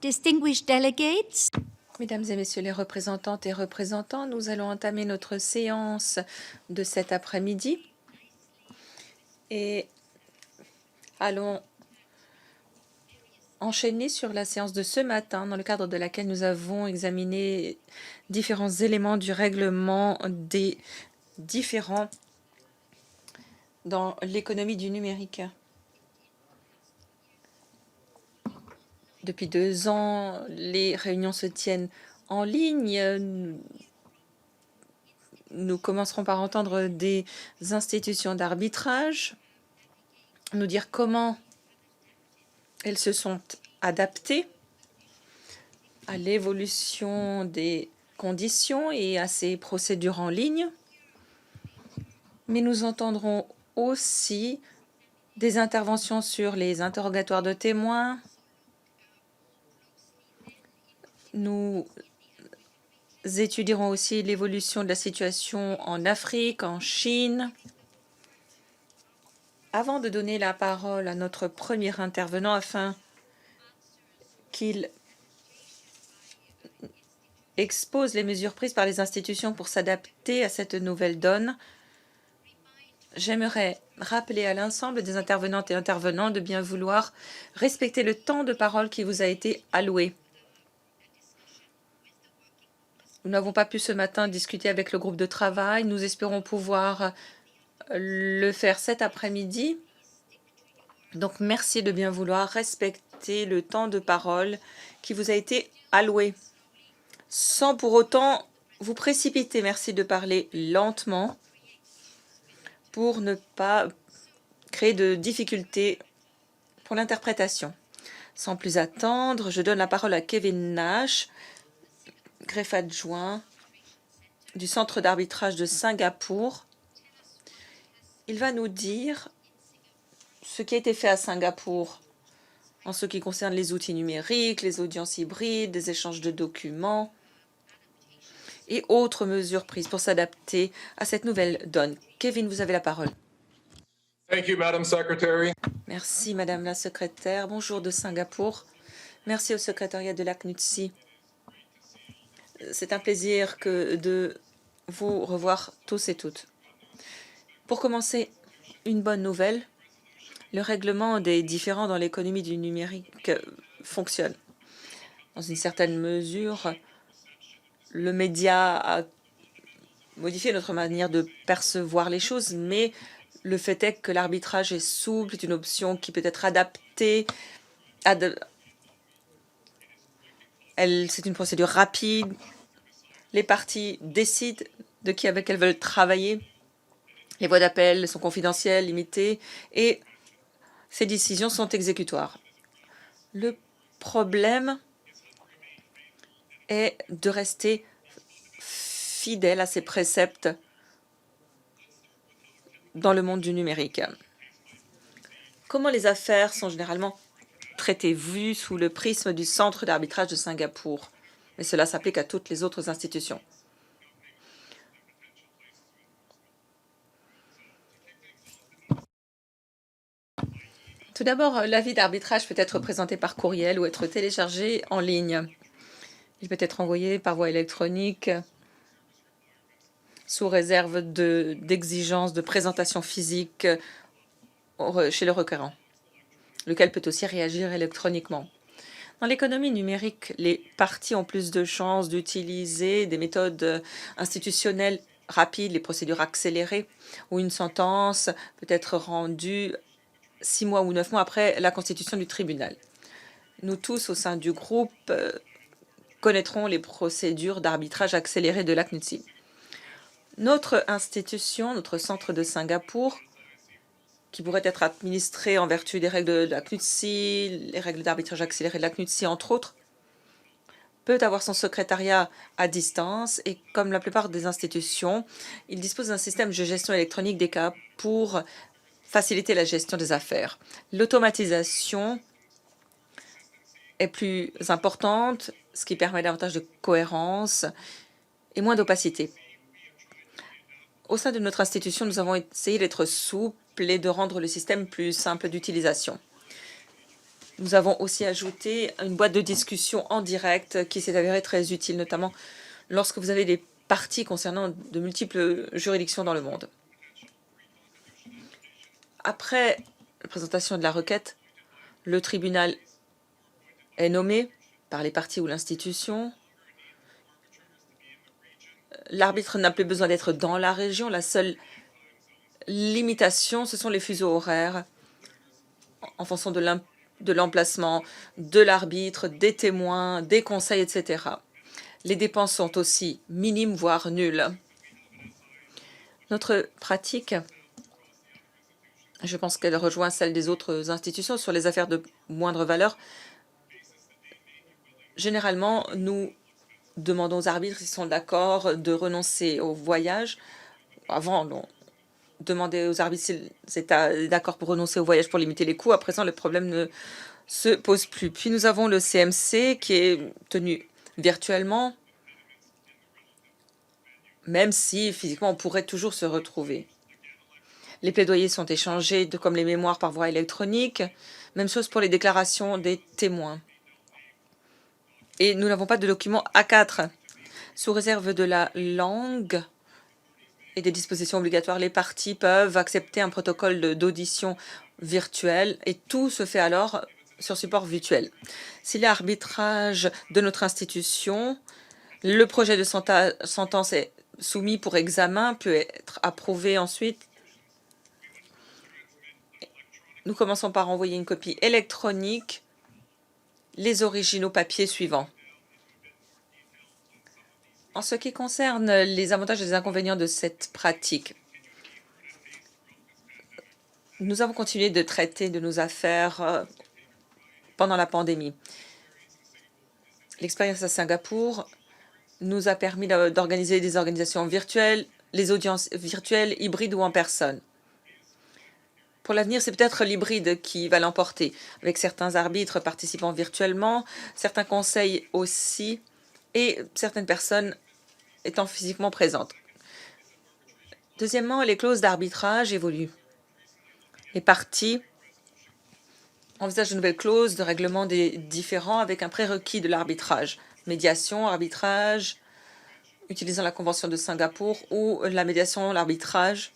Distinguished delegates, Mesdames et messieurs les représentantes et représentants, nous allons entamer notre séance de cet après-midi et allons enchaîner sur la séance de ce matin dans le cadre de laquelle nous avons examiné différents éléments du règlement des différents dans l'économie du numérique. Depuis 2 ans, les réunions se tiennent en ligne. Nous commencerons par entendre des institutions d'arbitrage, nous dire comment elles se sont adaptées à l'évolution des conditions et à ces procédures en ligne. Mais nous entendrons aussi des interventions sur les interrogatoires de témoins. Nous étudierons aussi l'évolution de la situation en Afrique, en Chine. Avant de donner la parole à notre premier intervenant afin qu'il expose les mesures prises par les institutions pour s'adapter à cette nouvelle donne, j'aimerais rappeler à l'ensemble des intervenantes et intervenants de bien vouloir respecter le temps de parole qui vous a été alloué. Nous n'avons pas pu ce matin discuter avec le groupe de travail. Nous espérons pouvoir le faire cet après-midi. Donc, merci de bien vouloir respecter le temps de parole qui vous a été alloué. Sans pour autant vous précipiter, merci de parler lentement pour ne pas créer de difficultés pour l'interprétation. Sans plus attendre, je donne la parole à Kevin Nash, greffe adjoint du Centre d'arbitrage de Singapour. Il va nous dire ce qui a été fait à Singapour en ce qui concerne les outils numériques, les audiences hybrides, les échanges de documents et autres mesures prises pour s'adapter à cette nouvelle donne. Kevin, vous avez la parole. Thank you, Madam Secretary. Merci, Madame la Secrétaire. Bonjour de Singapour. Merci au secrétariat de la CNUTSI. C'est un plaisir de vous revoir tous et toutes. Pour commencer, une bonne nouvelle. Le règlement des différends dans l'économie du numérique fonctionne. Dans une certaine mesure, le média a modifié notre manière de percevoir les choses, mais le fait est que l'arbitrage est souple, est une option qui peut être adaptée. C'est une procédure rapide. Les parties décident de qui avec elles veulent travailler. Les voies d'appel sont confidentielles, limitées, et ces décisions sont exécutoires. Le problème est de rester fidèle à ces préceptes dans le monde du numérique. Comment les affaires sont généralement traitées, vues sous le prisme du Centre d'arbitrage de Singapour? Mais cela s'applique à toutes les autres institutions. Tout d'abord, l'avis d'arbitrage peut être présenté par courriel ou être téléchargé en ligne. Il peut être envoyé par voie électronique sous réserve d'exigences de présentation physique chez le requérant, lequel peut aussi réagir électroniquement. Dans l'économie numérique, les parties ont plus de chances d'utiliser des méthodes institutionnelles rapides, les procédures accélérées, où une sentence peut être rendue 6 mois ou 9 mois après la constitution du tribunal. Nous tous, au sein du groupe, connaîtrons les procédures d'arbitrage accéléré de la CNUTSI. Notre institution, notre centre de Singapour, qui pourrait être administré en vertu des règles de la CNUTSI, les règles d'arbitrage accéléré de la CNUTSI, entre autres, peut avoir son secrétariat à distance et, comme la plupart des institutions, il dispose d'un système de gestion électronique des cas pour faciliter la gestion des affaires. L'automatisation est plus importante, ce qui permet davantage de cohérence et moins d'opacité. Au sein de notre institution, nous avons essayé d'être souples et de rendre le système plus simple d'utilisation. Nous avons aussi ajouté une boîte de discussion en direct qui s'est avérée très utile, notamment lorsque vous avez des parties concernant de multiples juridictions dans le monde. Après la présentation de la requête, le tribunal est nommé par les parties ou l'institution. L'arbitre n'a plus besoin d'être dans la région. La seule limitation, ce sont les fuseaux horaires en fonction de l'emplacement de l'arbitre, des témoins, des conseils, etc. Les dépenses sont aussi minimes, voire nulles. Notre pratique, je pense qu'elle rejoint celle des autres institutions sur les affaires de moindre valeur. Généralement, nous demandons aux arbitres s'ils sont d'accord de renoncer au voyage. Avant, on demandait aux arbitres s'ils étaient d'accord pour renoncer au voyage pour limiter les coûts. À présent, le problème ne se pose plus. Puis nous avons le CMC qui est tenu virtuellement, même si physiquement on pourrait toujours se retrouver. Les plaidoyers sont échangés comme les mémoires par voie électronique. Même chose pour les déclarations des témoins. Et nous n'avons pas de document A4. Sous réserve de la langue et des dispositions obligatoires, les parties peuvent accepter un protocole d'audition virtuel et tout se fait alors sur support virtuel. S'il y a arbitrage de notre institution, le projet de sentence est soumis pour examen, peut être approuvé ensuite. Nous commençons par envoyer une copie électronique, les originaux papiers suivants. En ce qui concerne les avantages et les inconvénients de cette pratique, nous avons continué de traiter de nos affaires pendant la pandémie. L'expérience à Singapour nous a permis d'organiser des organisations virtuelles, les audiences virtuelles, hybrides ou en personne. Pour l'avenir, c'est peut-être l'hybride qui va l'emporter, avec certains arbitres participant virtuellement, certains conseils aussi, et certaines personnes étant physiquement présentes. Deuxièmement, les clauses d'arbitrage évoluent. Les parties envisagent de nouvelles clauses de règlement des différends avec un prérequis de l'arbitrage. Médiation, arbitrage, utilisant la Convention de Singapour ou la médiation, l'arbitrage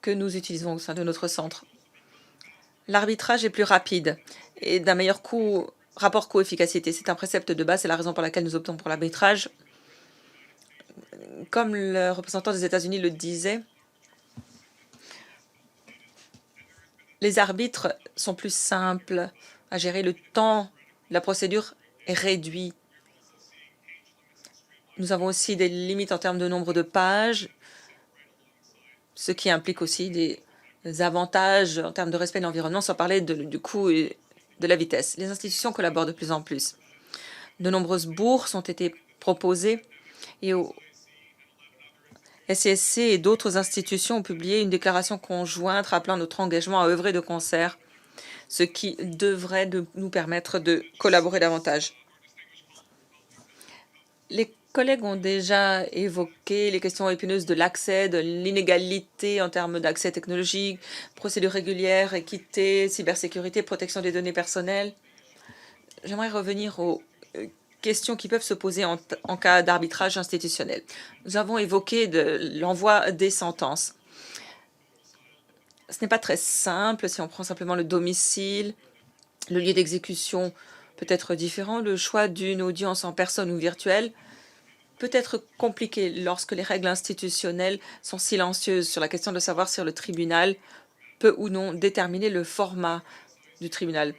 que nous utilisons au sein de notre centre. L'arbitrage est plus rapide et d'un meilleur rapport coût-efficacité. C'est un précepte de base, c'est la raison pour laquelle nous optons pour l'arbitrage. Comme le représentant des États-Unis le disait, les arbitres sont plus simples à gérer. Le temps de la procédure est réduit. Nous avons aussi des limites en termes de nombre de pages, ce qui implique aussi des avantages en termes de respect de l'environnement, sans parler du coût et de la vitesse. Les institutions collaborent de plus en plus. De nombreuses bourses ont été proposées et au SCSC et d'autres institutions ont publié une déclaration conjointe rappelant notre engagement à œuvrer de concert, ce qui devrait nous permettre de collaborer davantage. Les collègues ont déjà évoqué les questions épineuses de l'accès, de l'inégalité en termes d'accès technologique, procédures régulières, équité, cybersécurité, protection des données personnelles. J'aimerais revenir aux questions qui peuvent se poser en cas d'arbitrage institutionnel. Nous avons évoqué l'envoi des sentences. Ce n'est pas très simple si on prend simplement le domicile, le lieu d'exécution peut être différent. Le choix d'une audience en personne ou virtuelle peut être compliqué lorsque les règles institutionnelles sont silencieuses sur la question de savoir si le tribunal peut ou non déterminer le format du tribunal.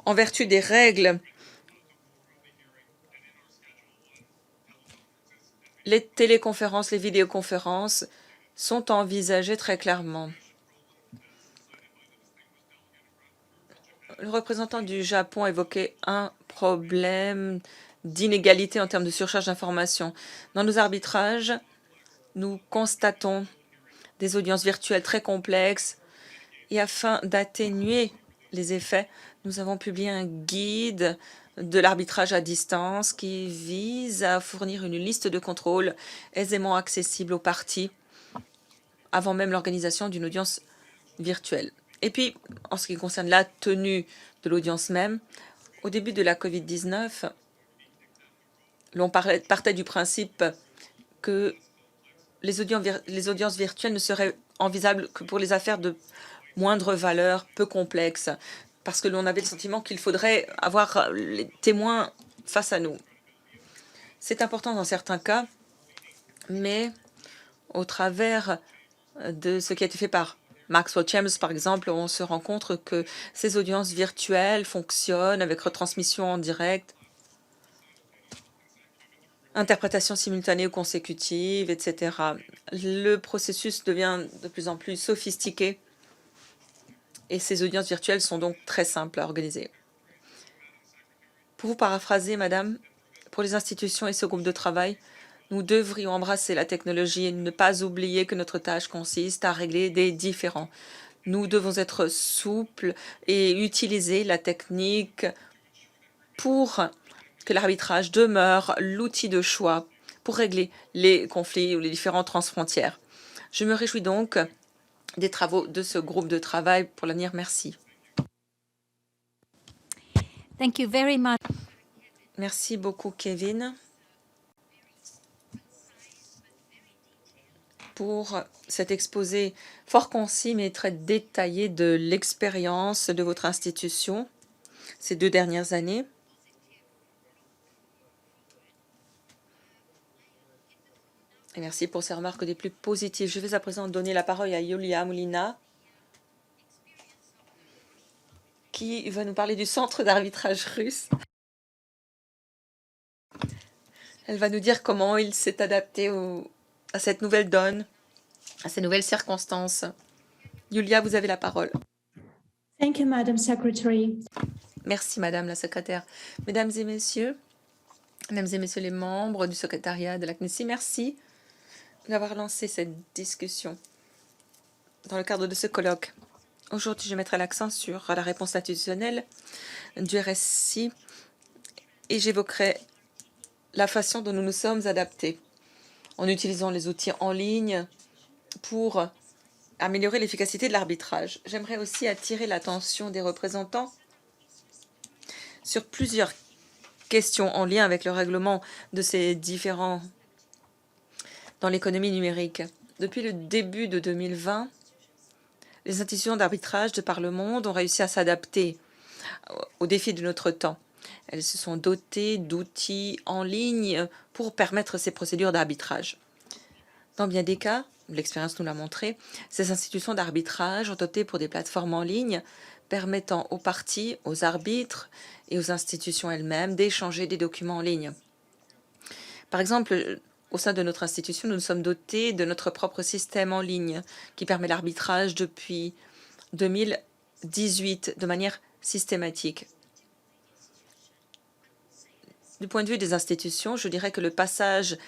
En vertu des règles, les téléconférences, les vidéoconférences sont envisagées très clairement. Le représentant du Japon évoquait un problème d'inégalité en termes de surcharge d'informations. Dans nos arbitrages, nous constatons des audiences virtuelles très complexes et afin d'atténuer les effets, nous avons publié un guide de l'arbitrage à distance qui vise à fournir une liste de contrôles aisément accessible aux parties avant même l'organisation d'une audience virtuelle. Et puis, en ce qui concerne la tenue de l'audience même, au début de la Covid-19, l'on partait du principe que les audiences virtuelles ne seraient envisageables que pour les affaires de moindre valeur, peu complexes, parce que l'on avait le sentiment qu'il faudrait avoir les témoins face à nous. C'est important dans certains cas, mais au travers de ce qui a été fait par Maxwell Chambers, par exemple, on se rend compte que ces audiences virtuelles fonctionnent avec retransmission en direct, interprétation simultanée ou consécutive, etc. Le processus devient de plus en plus sophistiqué et ces audiences virtuelles sont donc très simples à organiser. Pour vous paraphraser, Madame, pour les institutions et ce groupe de travail, nous devrions embrasser la technologie et ne pas oublier que notre tâche consiste à régler des différends. Nous devons être souples et utiliser la technique pour que l'arbitrage demeure l'outil de choix pour régler les conflits ou les différends transfrontières. Je me réjouis donc des travaux de ce groupe de travail pour l'avenir. Merci. Thank you very much. Merci beaucoup, Kevin, pour cet exposé fort concis mais très détaillé de l'expérience de votre institution ces 2 dernières années. Et merci pour ces remarques des plus positives. Je vais à présent donner la parole à Yulia Moulina, qui va nous parler du centre d'arbitrage russe. Elle va nous dire comment il s'est adapté à cette nouvelle donne, à ces nouvelles circonstances. Yulia, vous avez la parole. Thank you, Madam Secretary. Merci, Madame la secrétaire. Mesdames et messieurs les membres du secrétariat de la CNESI, merci d'avoir lancé cette discussion dans le cadre de ce colloque. Aujourd'hui, je mettrai l'accent sur la réponse institutionnelle du RSI et j'évoquerai la façon dont nous nous sommes adaptés en utilisant les outils en ligne pour améliorer l'efficacité de l'arbitrage. J'aimerais aussi attirer l'attention des représentants sur plusieurs questions en lien avec le règlement de ces différends dans l'économie numérique. Depuis le début de 2020, les institutions d'arbitrage de par le monde ont réussi à s'adapter aux défis de notre temps. Elles se sont dotées d'outils en ligne pour permettre ces procédures d'arbitrage. Dans bien des cas, l'expérience nous l'a montré, ces institutions d'arbitrage ont opté pour des plateformes en ligne permettant aux parties, aux arbitres et aux institutions elles-mêmes d'échanger des documents en ligne. Par exemple, au sein de notre institution, nous nous sommes dotés de notre propre système en ligne qui permet l'arbitrage depuis 2018 de manière systématique. Du point de vue des institutions, je dirais que le passage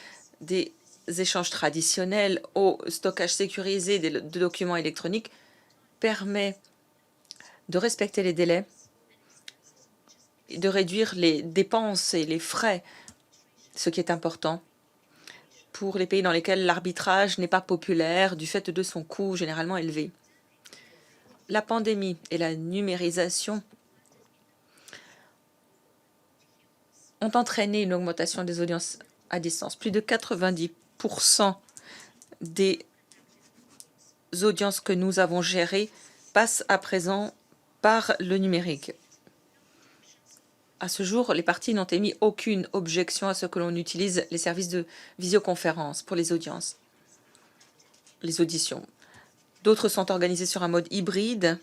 des échanges traditionnels au stockage sécurisé de documents électroniques permet de respecter les délais, de réduire les dépenses et les frais, ce qui est important pour les pays dans lesquels l'arbitrage n'est pas populaire du fait de son coût généralement élevé. La pandémie et la numérisation ont entraîné une augmentation des audiences à distance. Plus de 90% des audiences que nous avons gérées passent à présent par le numérique. À ce jour, les parties n'ont émis aucune objection à ce que l'on utilise les services de visioconférence pour les audiences, les auditions. D'autres sont organisées sur un mode hybride,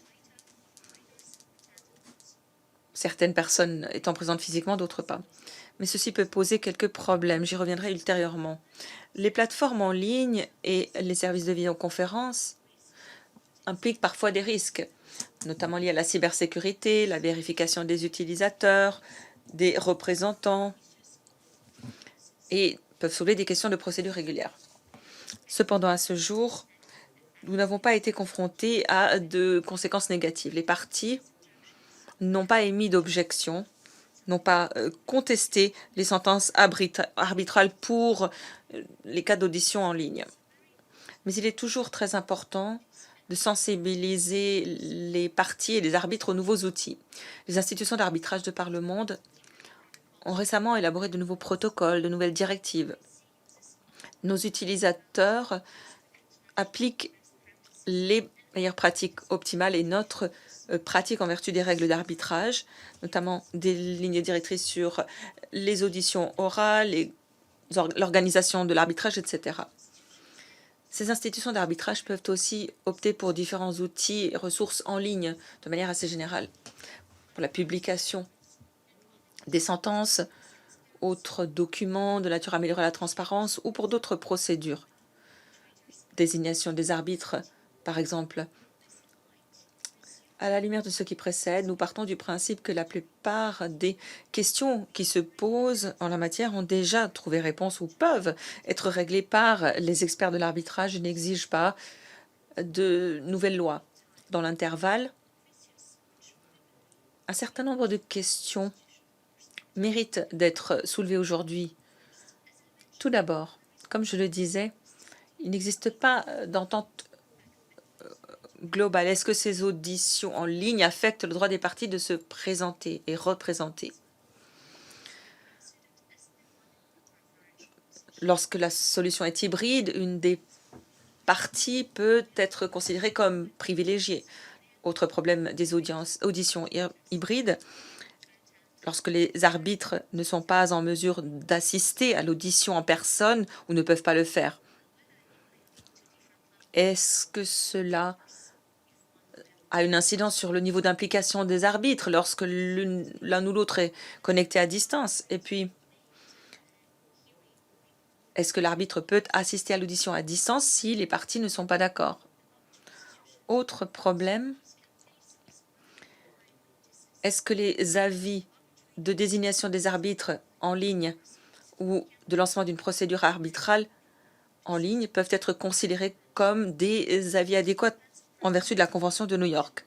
certaines personnes étant présentes physiquement, d'autres pas. Mais ceci peut poser quelques problèmes, j'y reviendrai ultérieurement. Les plateformes en ligne et les services de visioconférence impliquent parfois des risques, notamment liés à la cybersécurité, la vérification des utilisateurs, des représentants, et peuvent soulever des questions de procédure régulière. Cependant, à ce jour, nous n'avons pas été confrontés à de conséquences négatives. Les parties n'ont pas émis d'objection, n'ont pas contesté les sentences arbitrales pour les cas d'audition en ligne. Mais il est toujours très important de sensibiliser les parties et les arbitres aux nouveaux outils. Les institutions d'arbitrage de par le monde ont récemment élaboré de nouveaux protocoles, de nouvelles directives. Nos utilisateurs appliquent les meilleures pratiques optimales et notre pratique en vertu des règles d'arbitrage, notamment des lignes directrices sur les auditions orales, l'organisation de l'arbitrage, etc. Ces institutions d'arbitrage peuvent aussi opter pour différents outils et ressources en ligne de manière assez générale, pour la publication des sentences, autres documents de nature à améliorer la transparence ou pour d'autres procédures. Désignation des arbitres, par exemple. À la lumière de ce qui précède, nous partons du principe que la plupart des questions qui se posent en la matière ont déjà trouvé réponse ou peuvent être réglées par les experts de l'arbitrage et n'exigent pas de nouvelles lois. Dans l'intervalle, un certain nombre de questions méritent d'être soulevées aujourd'hui. Tout d'abord, comme je le disais, il n'existe pas d'entente globale. Est-ce que ces auditions en ligne affectent le droit des parties de se présenter et représenter? Lorsque la solution est hybride, une des parties peut être considérée comme privilégiée. Autre problème des auditions hybrides, lorsque les arbitres ne sont pas en mesure d'assister à l'audition en personne ou ne peuvent pas le faire. Est-ce que cela a une incidence sur le niveau d'implication des arbitres lorsque l'un ou l'autre est connecté à distance? Et puis, est-ce que l'arbitre peut assister à l'audition à distance si les parties ne sont pas d'accord? Autre problème, est-ce que les avis de désignation des arbitres en ligne ou de lancement d'une procédure arbitrale en ligne peuvent être considérés comme des avis adéquats en vertu de la Convention de New York?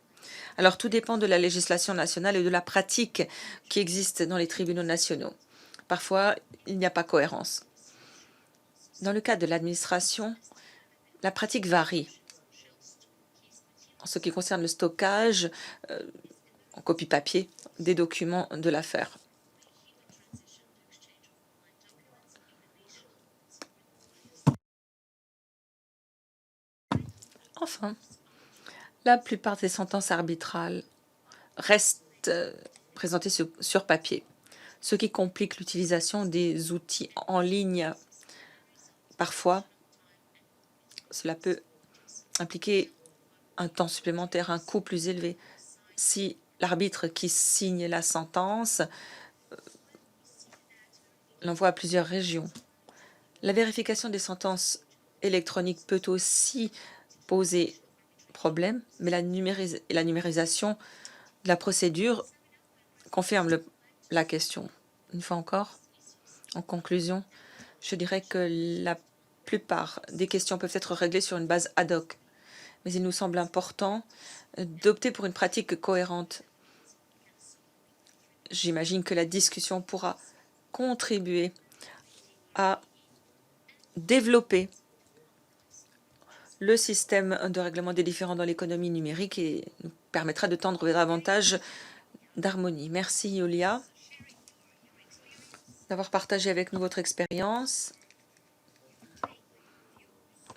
Alors, tout dépend de la législation nationale et de la pratique qui existe dans les tribunaux nationaux. Parfois, il n'y a pas cohérence. Dans le cas de l'administration, la pratique varie. En ce qui concerne le stockage en copie papier des documents de l'affaire. Enfin, la plupart des sentences arbitrales restent présentées sur papier, ce qui complique l'utilisation des outils en ligne. Parfois, cela peut impliquer un temps supplémentaire, un coût plus élevé. Si l'arbitre qui signe la sentence l'envoie à plusieurs régions. La vérification des sentences électroniques peut aussi poser problème, mais la numérisation de la procédure confirme la question. Une fois encore, en conclusion, je dirais que la plupart des questions peuvent être réglées sur une base ad hoc, mais il nous semble important d'opter pour une pratique cohérente. J'imagine que la discussion pourra contribuer à développer le système de règlement des différends dans l'économie numérique et nous permettra de tendre vers davantage d'harmonie. Merci, Yulia, d'avoir partagé avec nous votre expérience.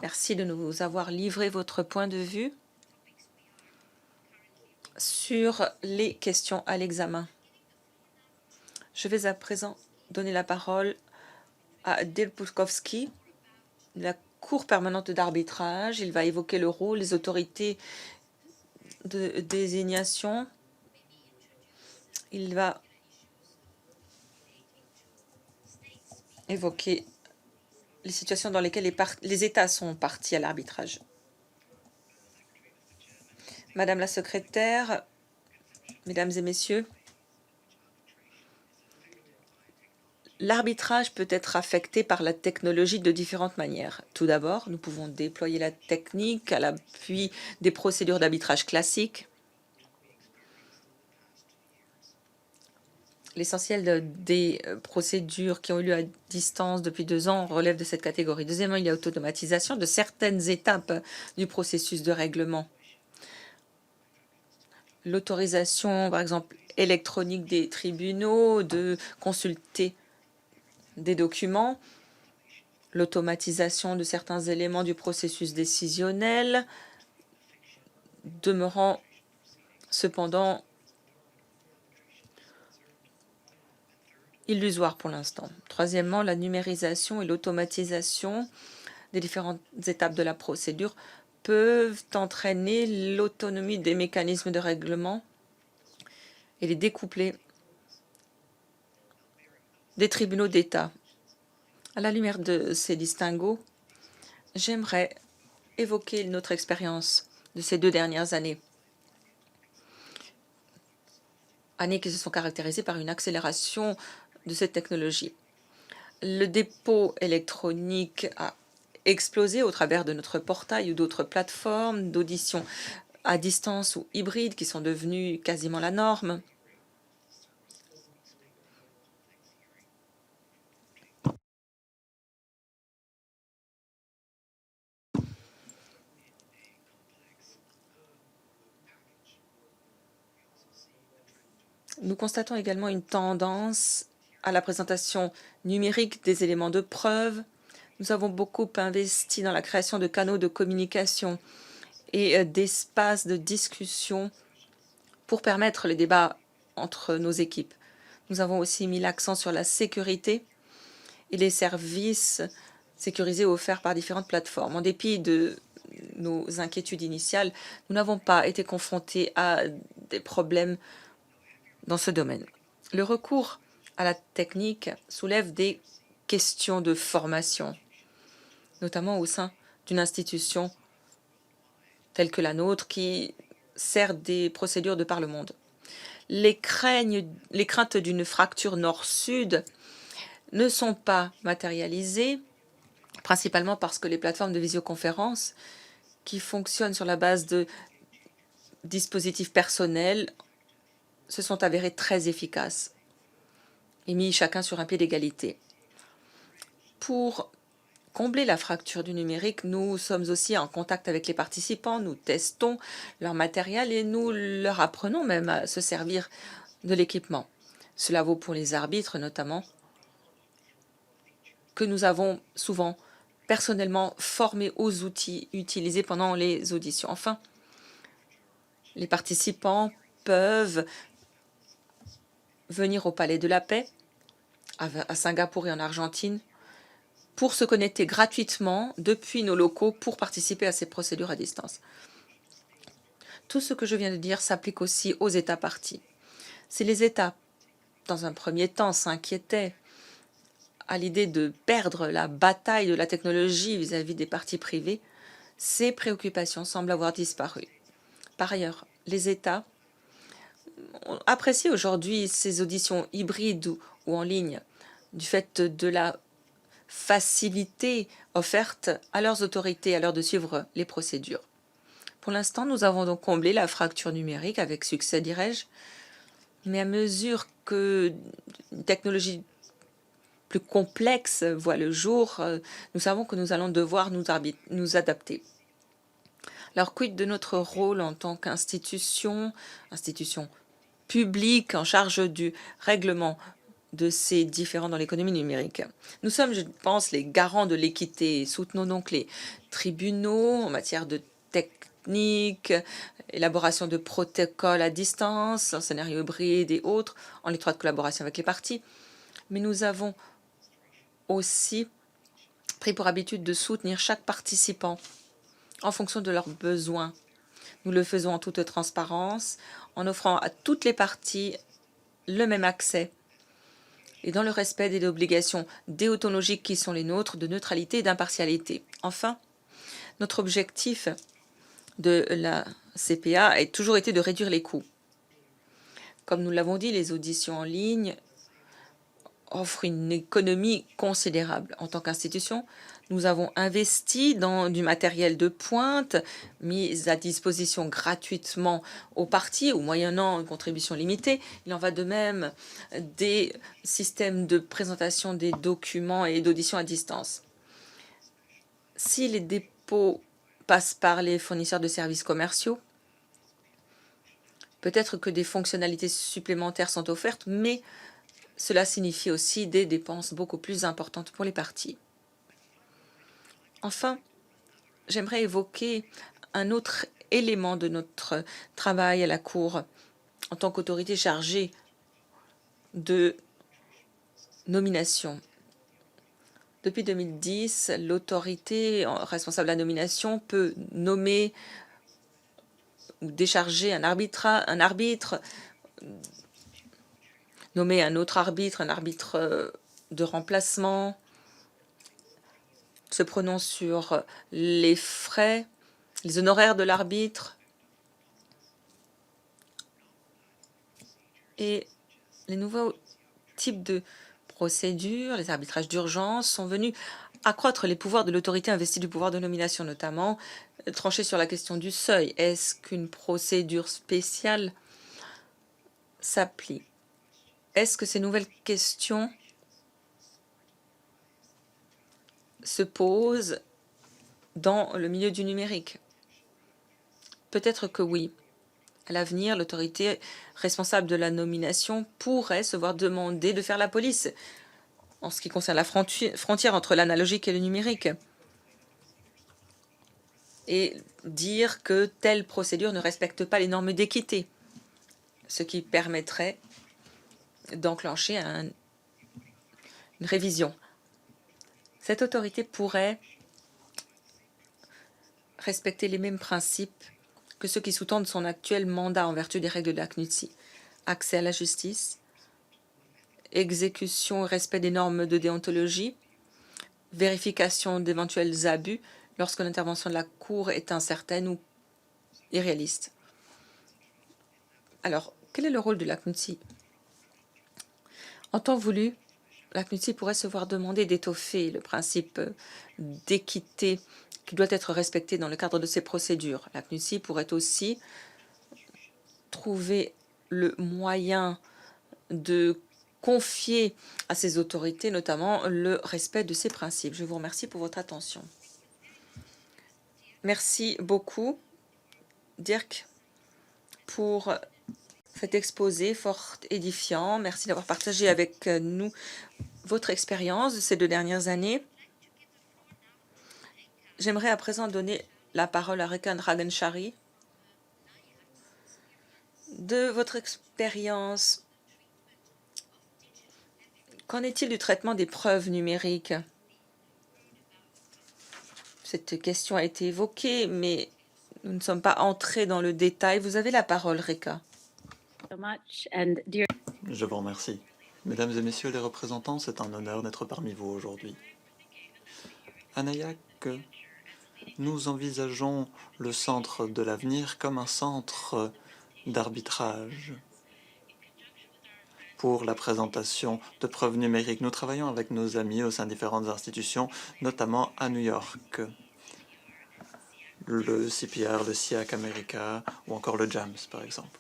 Merci de nous avoir livré votre point de vue sur les questions à l'examen. Je vais à présent donner la parole à Dil Putkowski, de la Cour permanente d'arbitrage. Il va évoquer le rôle des autorités de désignation. Il va évoquer les situations dans lesquelles les États sont partis à l'arbitrage. Madame la secrétaire, Mesdames et Messieurs, l'arbitrage peut être affecté par la technologie de différentes manières. Tout d'abord, nous pouvons déployer la technique à l'appui des procédures d'arbitrage classiques. L'essentiel des procédures qui ont eu lieu à distance depuis 2 ans relève de cette catégorie. Deuxièmement, il y a l'automatisation de certaines étapes du processus de règlement. l'autorisation, par exemple, électronique des tribunaux, de consulter des documents, l'automatisation de certains éléments du processus décisionnel, demeurant cependant illusoire pour l'instant. Troisièmement, la numérisation et l'automatisation des différentes étapes de la procédure peuvent entraîner l'autonomie des mécanismes de règlement et les découpler des tribunaux d'État. À la lumière de ces distinguos, j'aimerais évoquer notre expérience de ces 2 dernières années. Années qui se sont caractérisées par une accélération de cette technologie. Le dépôt électronique a explosé au travers de notre portail ou d'autres plateformes d'audition à distance ou hybrides qui sont devenues quasiment la norme. Nous constatons également une tendance à la présentation numérique des éléments de preuve. Nous avons beaucoup investi dans la création de canaux de communication et d'espaces de discussion pour permettre les débats entre nos équipes. Nous avons aussi mis l'accent sur la sécurité et les services sécurisés offerts par différentes plateformes. En dépit de nos inquiétudes initiales, nous n'avons pas été confrontés à des problèmes dans ce domaine. Le recours à la technique soulève des questions de formation, notamment au sein d'une institution telle que la nôtre qui sert des procédures de par le monde. Les craintes d'une fracture nord-sud ne sont pas matérialisées, principalement parce que les plateformes de visioconférence qui fonctionnent sur la base de dispositifs personnels se sont avérées très efficaces et mis chacun sur un pied d'égalité. Pour combler la fracture du numérique, nous sommes aussi en contact avec les participants, nous testons leur matériel et nous leur apprenons même à se servir de l'équipement. Cela vaut pour les arbitres notamment, que nous avons souvent personnellement formés aux outils utilisés pendant les auditions. Enfin, les participants peuvent venir au Palais de la Paix, à Singapour et en Argentine, pour se connecter gratuitement depuis nos locaux pour participer à ces procédures à distance. Tout ce que je viens de dire s'applique aussi aux États parties. Si les États, dans un premier temps, s'inquiétaient à l'idée de perdre la bataille de la technologie vis-à-vis des parties privées, ces préoccupations semblent avoir disparu. Par ailleurs, les États apprécient aujourd'hui ces auditions hybrides ou en ligne du fait de la facilité offerte à leurs autorités à l'heure de suivre les procédures. Pour l'instant, nous avons donc comblé la fracture numérique avec succès, dirais-je, mais à mesure que une technologie plus complexe voit le jour, nous savons que nous allons devoir nous adapter. Alors, quid de notre rôle en tant qu'institution, institution publique en charge du règlement de ces différends dans l'économie numérique? Nous sommes, je pense, les garants de l'équité. Soutenons donc les tribunaux en matière de technique, élaboration de protocoles à distance, en scénario hybride et autres, en étroite collaboration avec les parties. Mais nous avons aussi pris pour habitude de soutenir chaque participant en fonction de leurs besoins. Nous le faisons en toute transparence, en offrant à toutes les parties le même accès et dans le respect des obligations déontologiques qui sont les nôtres de neutralité et d'impartialité. Enfin, notre objectif de la CPA a toujours été de réduire les coûts. Comme nous l'avons dit, les auditions en ligne offrent une économie considérable. En tant qu'institution, nous avons investi dans du matériel de pointe, mis à disposition gratuitement aux parties ou moyennant une contribution limitée. Il en va de même des systèmes de présentation des documents et d'audition à distance. Si les dépôts passent par les fournisseurs de services commerciaux, Peut-être que des fonctionnalités supplémentaires sont offertes, mais cela signifie aussi des dépenses beaucoup plus importantes pour les parties. Enfin, j'aimerais évoquer un autre élément de notre travail à la Cour en tant qu'autorité chargée de nomination. Depuis 2010, l'autorité responsable de la nomination peut nommer ou décharger un arbitre, nommer un autre arbitre, un arbitre de remplacement, se prononce sur les frais, les honoraires de l'arbitre et les nouveaux types de procédures, les arbitrages d'urgence sont venus accroître les pouvoirs de l'autorité investie du pouvoir de nomination, notamment trancher sur la question du seuil. Est-ce qu'une procédure spéciale s'applique? Est-ce que ces nouvelles questions se posent dans le milieu du numérique? Peut-être que oui. À l'avenir, l'autorité responsable de la nomination pourrait se voir demander de faire la police en ce qui concerne la frontière entre l'analogique et le numérique et dire que telle procédure ne respecte pas les normes d'équité, ce qui permettrait d'enclencher une révision. Cette autorité pourrait respecter les mêmes principes que ceux qui sous-tendent son actuel mandat en vertu des règles de la CNUTSI. Accès à la justice, exécution et respect des normes de déontologie, vérification d'éventuels abus lorsque l'intervention de la Cour est incertaine ou irréaliste. Alors, quel est le rôle de la CNUTSI? En temps voulu, la CNUTSI pourrait se voir demander d'étoffer le principe d'équité qui doit être respecté dans le cadre de ces procédures. La CNUTSI pourrait aussi trouver le moyen de confier à ces autorités, notamment le respect de ces principes. Je vous remercie pour votre attention. Merci beaucoup, Dirk, pour cet exposé fort édifiant. Merci d'avoir partagé avec nous votre expérience de ces 2 dernières années. J'aimerais à présent donner la parole à Rekan Raganchari. De votre expérience, qu'en est-il du traitement des preuves numériques? Cette question a été évoquée, mais nous ne sommes pas entrés dans le détail. Vous avez la parole, Reka. Je vous remercie. Mesdames et messieurs les représentants, c'est un honneur d'être parmi vous aujourd'hui. À Nayak, nous envisageons le centre de l'avenir comme un centre d'arbitrage pour la présentation de preuves numériques. Nous travaillons avec nos amis au sein de différentes institutions, notamment à New York, le CPR, le SIAC America ou encore le JAMS, par exemple.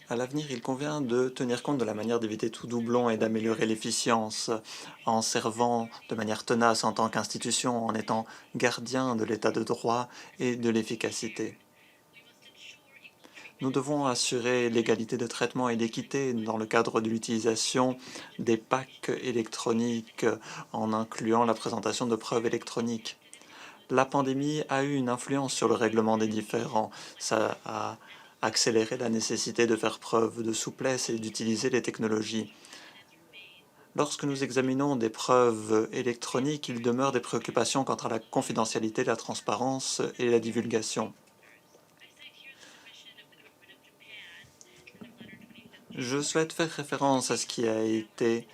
À l'avenir, il convient de tenir compte de la manière d'éviter tout doublon et d'améliorer l'efficience en servant de manière tenace en tant qu'institution, en étant gardien de l'état de droit et de l'efficacité. Nous devons assurer l'égalité de traitement et d'équité dans le cadre de l'utilisation des packs électroniques en incluant la présentation de preuves électroniques. La pandémie a eu une influence sur le règlement des différends. Ça a accéléré la nécessité de faire preuve de souplesse et d'utiliser les technologies. Lorsque nous examinons des preuves électroniques, il demeure des préoccupations quant à la confidentialité, la transparence et la divulgation. Je souhaite faire référence à ce qui a été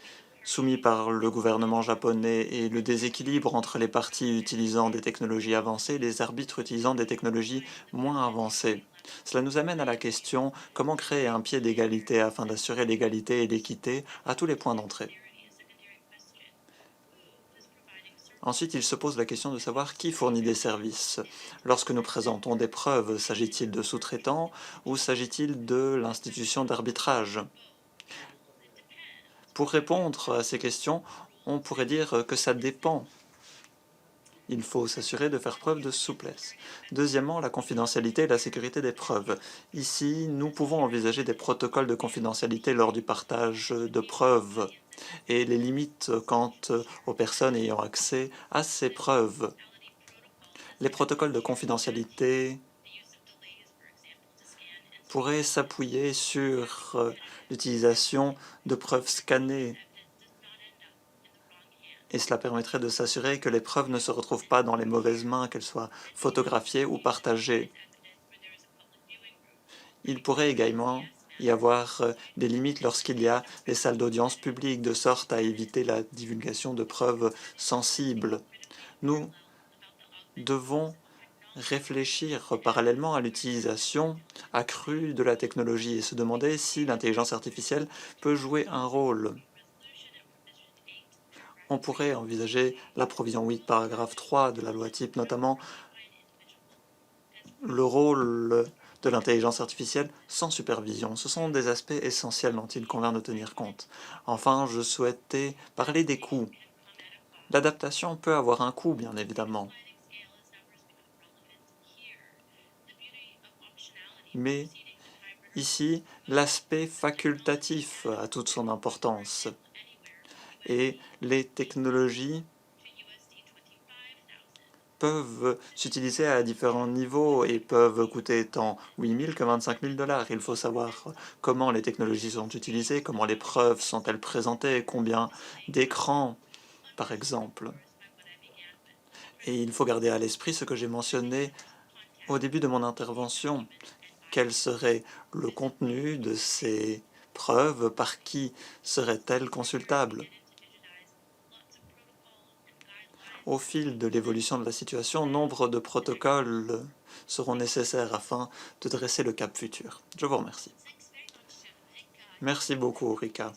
soumis par le gouvernement japonais et le déséquilibre entre les parties utilisant des technologies avancées et les arbitres utilisant des technologies moins avancées. Cela nous amène à la question comment créer un pied d'égalité afin d'assurer l'égalité et l'équité à tous les points d'entrée. Ensuite, il se pose la question de savoir qui fournit des services. Lorsque nous présentons des preuves, s'agit-il de sous-traitants ou s'agit-il de l'institution d'arbitrage? Pour répondre à ces questions, on pourrait dire que ça dépend. Il faut s'assurer de faire preuve de souplesse. Deuxièmement, la confidentialité et la sécurité des preuves. Ici, nous pouvons envisager des protocoles de confidentialité lors du partage de preuves et les limites quant aux personnes ayant accès à ces preuves. Les protocoles de confidentialité pourraient s'appuyer sur l'utilisation de preuves scannées. Et cela permettrait de s'assurer que les preuves ne se retrouvent pas dans les mauvaises mains, qu'elles soient photographiées ou partagées. Il pourrait également y avoir des limites lorsqu'il y a des salles d'audience publiques, de sorte à éviter la divulgation de preuves sensibles. Nous devons réfléchir parallèlement à l'utilisation accrue de la technologie et se demander si l'intelligence artificielle peut jouer un rôle. On pourrait envisager la provision 8, paragraphe 3 de la loi type, notamment le rôle de l'intelligence artificielle sans supervision. Ce sont des aspects essentiels dont il convient de tenir compte. Enfin, je souhaitais parler des coûts. L'adaptation peut avoir un coût, bien évidemment. Mais ici, l'aspect facultatif a toute son importance. Et les technologies peuvent s'utiliser à différents niveaux et peuvent coûter tant 8 000 que 25 000 $. Il faut savoir comment les technologies sont utilisées, comment les preuves sont-elles présentées, combien d'écrans, par exemple. Et il faut garder à l'esprit ce que j'ai mentionné au début de mon intervention. Quel serait le contenu de ces preuves? Par qui seraient-elles consultables? Au fil de l'évolution de la situation, nombre de protocoles seront nécessaires afin de dresser le cap futur. Je vous remercie. Merci beaucoup, Rika.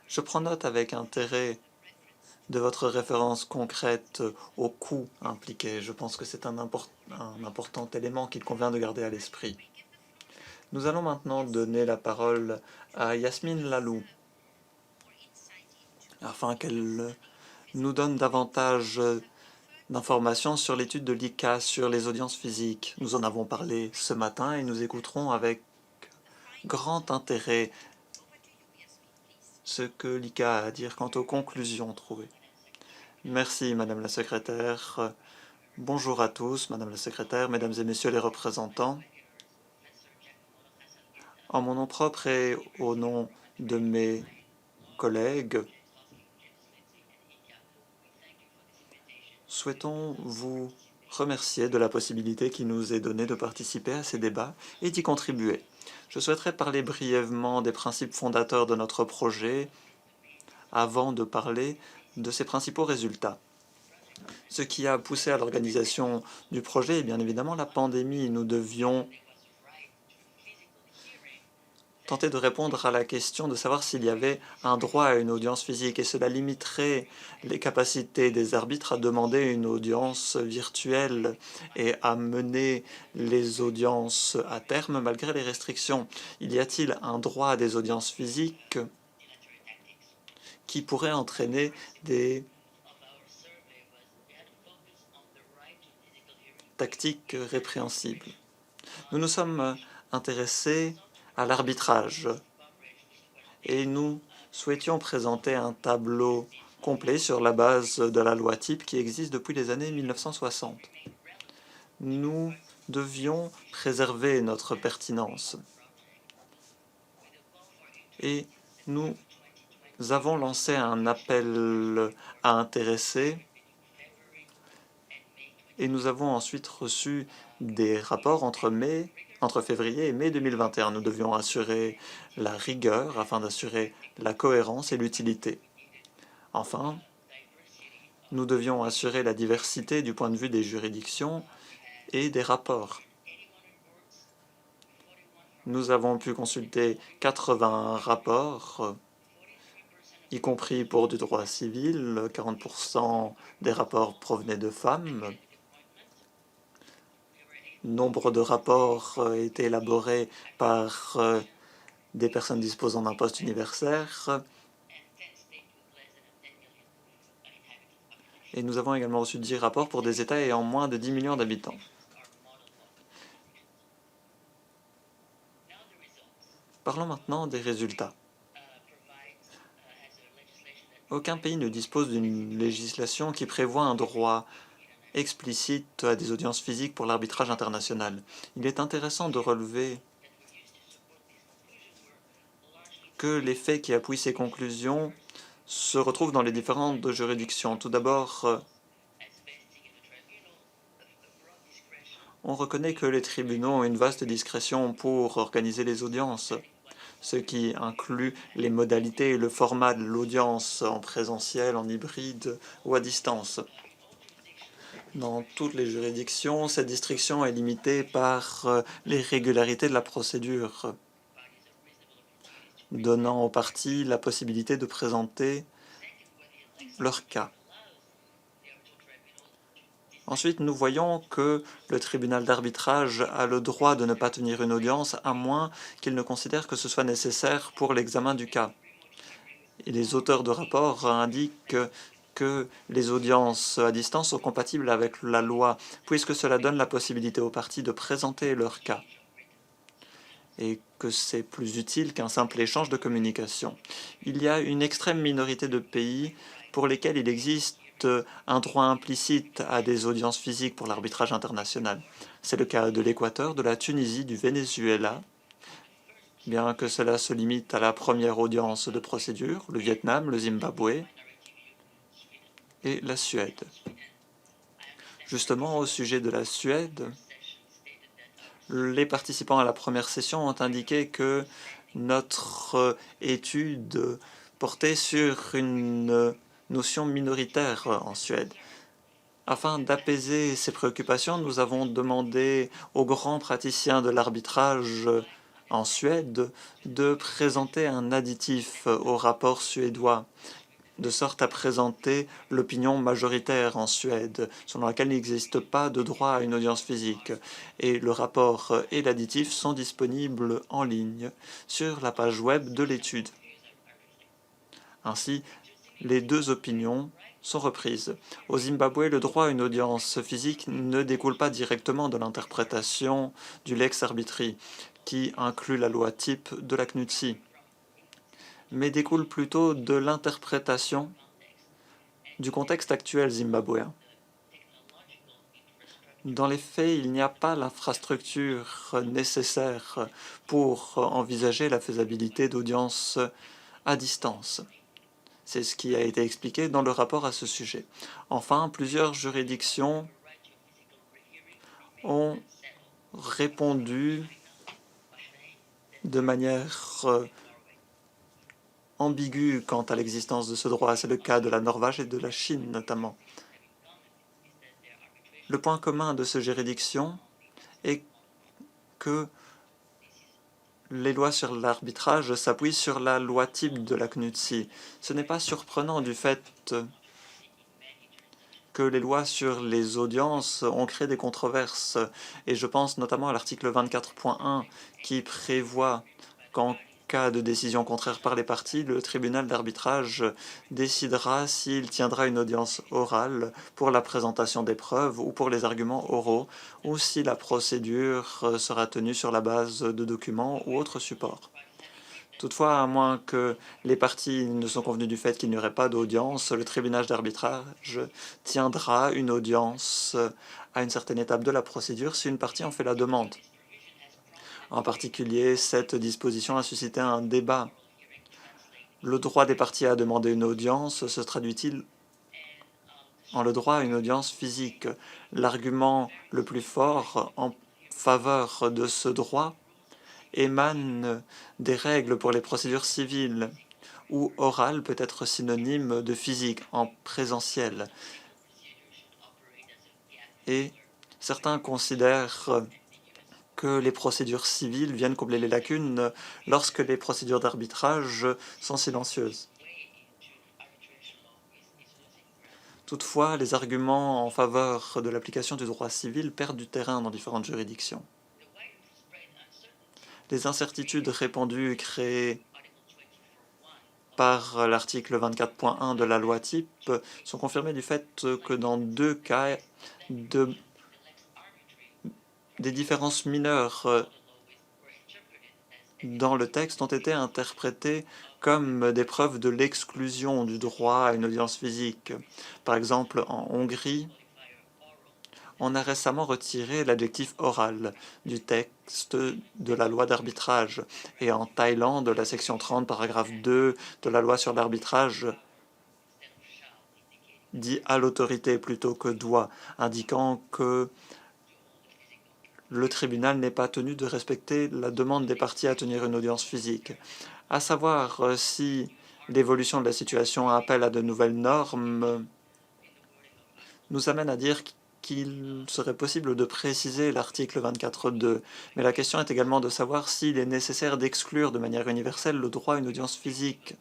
Je prends note avec intérêt de votre référence concrète aux coûts impliqués. Je pense que c'est un important élément qu'il convient de garder à l'esprit. Nous allons maintenant donner la parole à Yasmine Lalou, afin qu'elle nous donne davantage d'informations sur l'étude de l'ICA sur les audiences physiques. Nous en avons parlé ce matin et nous écouterons avec grand intérêt ce que l'ICA a à dire quant aux conclusions trouvées. Merci, Madame la Secrétaire. Bonjour à tous, Madame la Secrétaire, Mesdames et Messieurs les représentants. En mon nom propre et au nom de mes collègues, souhaitons vous remercier de la possibilité qui nous est donnée de participer à ces débats et d'y contribuer. Je souhaiterais parler brièvement des principes fondateurs de notre projet avant de parler de ses principaux résultats. Ce qui a poussé à l'organisation du projet est bien évidemment la pandémie. Nous devions tenter de répondre à la question de savoir s'il y avait un droit à une audience physique et cela limiterait les capacités des arbitres à demander une audience virtuelle et à mener les audiences à terme malgré les restrictions. Y a-t-il un droit à des audiences physiques qui pourrait entraîner des tactiques répréhensibles? Nous nous sommes intéressés à l'arbitrage et nous souhaitions présenter un tableau complet sur la base de la loi type qui existe depuis les années 1960. Nous devions préserver notre pertinence et nous avons lancé un appel à intéressés et nous avons ensuite reçu des rapports entre février et mai 2021. Nous devions assurer la rigueur afin d'assurer la cohérence et l'utilité. Enfin, nous devions assurer la diversité du point de vue des juridictions et des rapports. Nous avons pu consulter 80 rapports, y compris pour du droit civil. 40% des rapports provenaient de femmes. Nombre de rapports étaient élaborés par des personnes disposant d'un poste universitaire Et nous avons également reçu 10 rapports pour des États ayant moins de 10 millions d'habitants. Parlons maintenant des résultats. Aucun pays ne dispose d'une législation qui prévoit un droit explicite à des audiences physiques pour l'arbitrage international. Il est intéressant de relever que les faits qui appuient ces conclusions se retrouvent dans les différentes juridictions. Tout d'abord, on reconnaît que les tribunaux ont une vaste discrétion pour organiser les audiences, ce qui inclut les modalités et le format de l'audience en présentiel, en hybride ou à distance. Dans toutes les juridictions, cette distinction est limitée par l'irrégularité de la procédure, donnant aux parties la possibilité de présenter leur cas. Ensuite, nous voyons que le tribunal d'arbitrage a le droit de ne pas tenir une audience à moins qu'il ne considère que ce soit nécessaire pour l'examen du cas. Et les auteurs de rapport indiquent que les audiences à distance sont compatibles avec la loi, puisque cela donne la possibilité aux parties de présenter leur cas, et que c'est plus utile qu'un simple échange de communication. Il y a une extrême minorité de pays pour lesquels il existe un droit implicite à des audiences physiques pour l'arbitrage international. C'est le cas de l'Équateur, de la Tunisie, du Venezuela, bien que cela se limite à la première audience de procédure, le Vietnam, le Zimbabwe et la Suède. Justement, au sujet de la Suède, les participants à la première session ont indiqué que notre étude portait sur une notion minoritaire en Suède. Afin d'apaiser ces préoccupations, nous avons demandé aux grands praticiens de l'arbitrage en Suède de présenter un additif au rapport suédois, de sorte à présenter l'opinion majoritaire en Suède, selon laquelle il n'existe pas de droit à une audience physique. Et le rapport et l'additif sont disponibles en ligne sur la page web de l'étude. Ainsi, les deux opinions sont reprises. Au Zimbabwe, le droit à une audience physique ne découle pas directement de l'interprétation du lex arbitri, qui inclut la loi type de la CNUTSI, mais découle plutôt de l'interprétation du contexte actuel zimbabwéen. Dans les faits, il n'y a pas l'infrastructure nécessaire pour envisager la faisabilité d'audiences à distance. C'est ce qui a été expliqué dans le rapport à ce sujet. Enfin, plusieurs juridictions ont répondu de manière ambiguë quant à l'existence de ce droit. C'est le cas de la Norvège et de la Chine notamment. Le point commun de ces juridictions est que les lois sur l'arbitrage s'appuient sur la loi type de la CNUTSI. Ce n'est pas surprenant du fait que les lois sur les audiences ont créé des controverses, et je pense notamment à l'article 24.1 qui prévoit qu'en cas de décision contraire par les parties, le tribunal d'arbitrage décidera s'il tiendra une audience orale pour la présentation des preuves ou pour les arguments oraux, ou si la procédure sera tenue sur la base de documents ou autres supports. Toutefois, à moins que les parties ne soient convenues du fait qu'il n'y aurait pas d'audience, le tribunal d'arbitrage tiendra une audience à une certaine étape de la procédure si une partie en fait la demande. En particulier, cette disposition a suscité un débat. Le droit des parties à demander une audience se traduit-il en le droit à une audience physique? L'argument le plus fort en faveur de ce droit émane des règles pour les procédures civiles, où oral peut être synonyme de physique en présentiel. Et certains considèrent que les procédures civiles viennent combler les lacunes lorsque les procédures d'arbitrage sont silencieuses. Toutefois, les arguments en faveur de l'application du droit civil perdent du terrain dans différentes juridictions. Les incertitudes répandues créées par l'article 24.1 de la loi type sont confirmées du fait que dans 2 cas, des différences mineures dans le texte ont été interprétées comme des preuves de l'exclusion du droit à une audience physique. Par exemple, en Hongrie, on a récemment retiré l'adjectif oral du texte de la loi d'arbitrage. Et en Thaïlande, la section 30, paragraphe 2 de la loi sur l'arbitrage dit à l'autorité plutôt que doit, indiquant que le tribunal n'est pas tenu de respecter la demande des parties à tenir une audience physique. À savoir si l'évolution de la situation appelle à de nouvelles normes, nous amène à dire qu'il serait possible de préciser l'article 24.2. Mais la question est également de savoir s'il est nécessaire d'exclure de manière universelle le droit à une audience physique,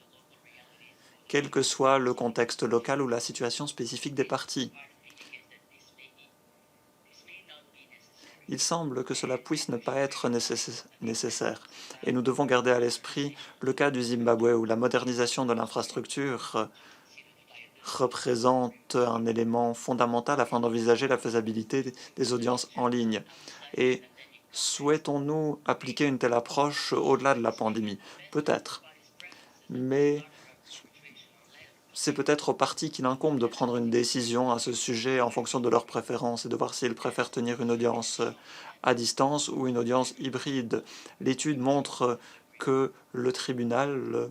quel que soit le contexte local ou la situation spécifique des parties. Il semble que cela puisse ne pas être nécessaire. Et nous devons garder à l'esprit le cas du Zimbabwe où la modernisation de l'infrastructure représente un élément fondamental afin d'envisager la faisabilité des audiences en ligne. Et souhaitons-nous appliquer une telle approche au-delà de la pandémie? Peut-être. Mais c'est peut-être aux parties qu'il incombe de prendre une décision à ce sujet en fonction de leurs préférences et de voir s'ils préfèrent tenir une audience à distance ou une audience hybride. L'étude montre que le tribunal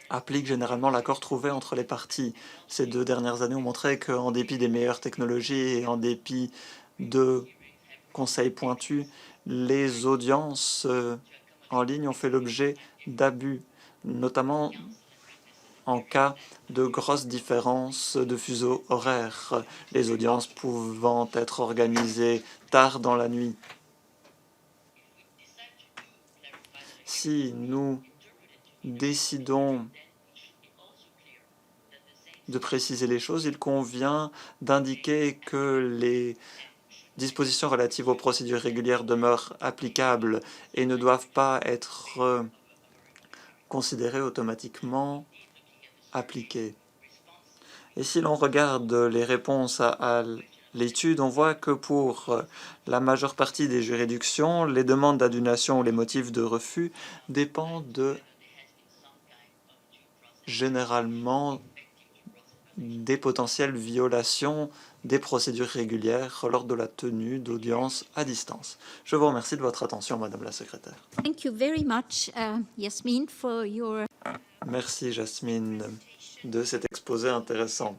applique généralement l'accord trouvé entre les parties. Ces 2 dernières années ont montré qu'en dépit des meilleures technologies et en dépit de conseils pointus, les audiences en ligne ont fait l'objet d'abus, notamment en cas de grosses différences de fuseaux horaires, les audiences pouvant être organisées tard dans la nuit. Si nous décidons de préciser les choses, il convient d'indiquer que les dispositions relatives aux procédures régulières demeurent applicables et ne doivent pas être considérées automatiquement appliquées. Et si l'on regarde les réponses à l'étude, on voit que pour la majeure partie des juridictions, les demandes d'annulation ou les motifs de refus dépendent généralement des potentielles violations des procédures régulières lors de la tenue d'audiences à distance. Je vous remercie de votre attention, Madame la Secrétaire. Thank you very much, Yasmin, for your... Merci, Jasmine, de cet exposé intéressant.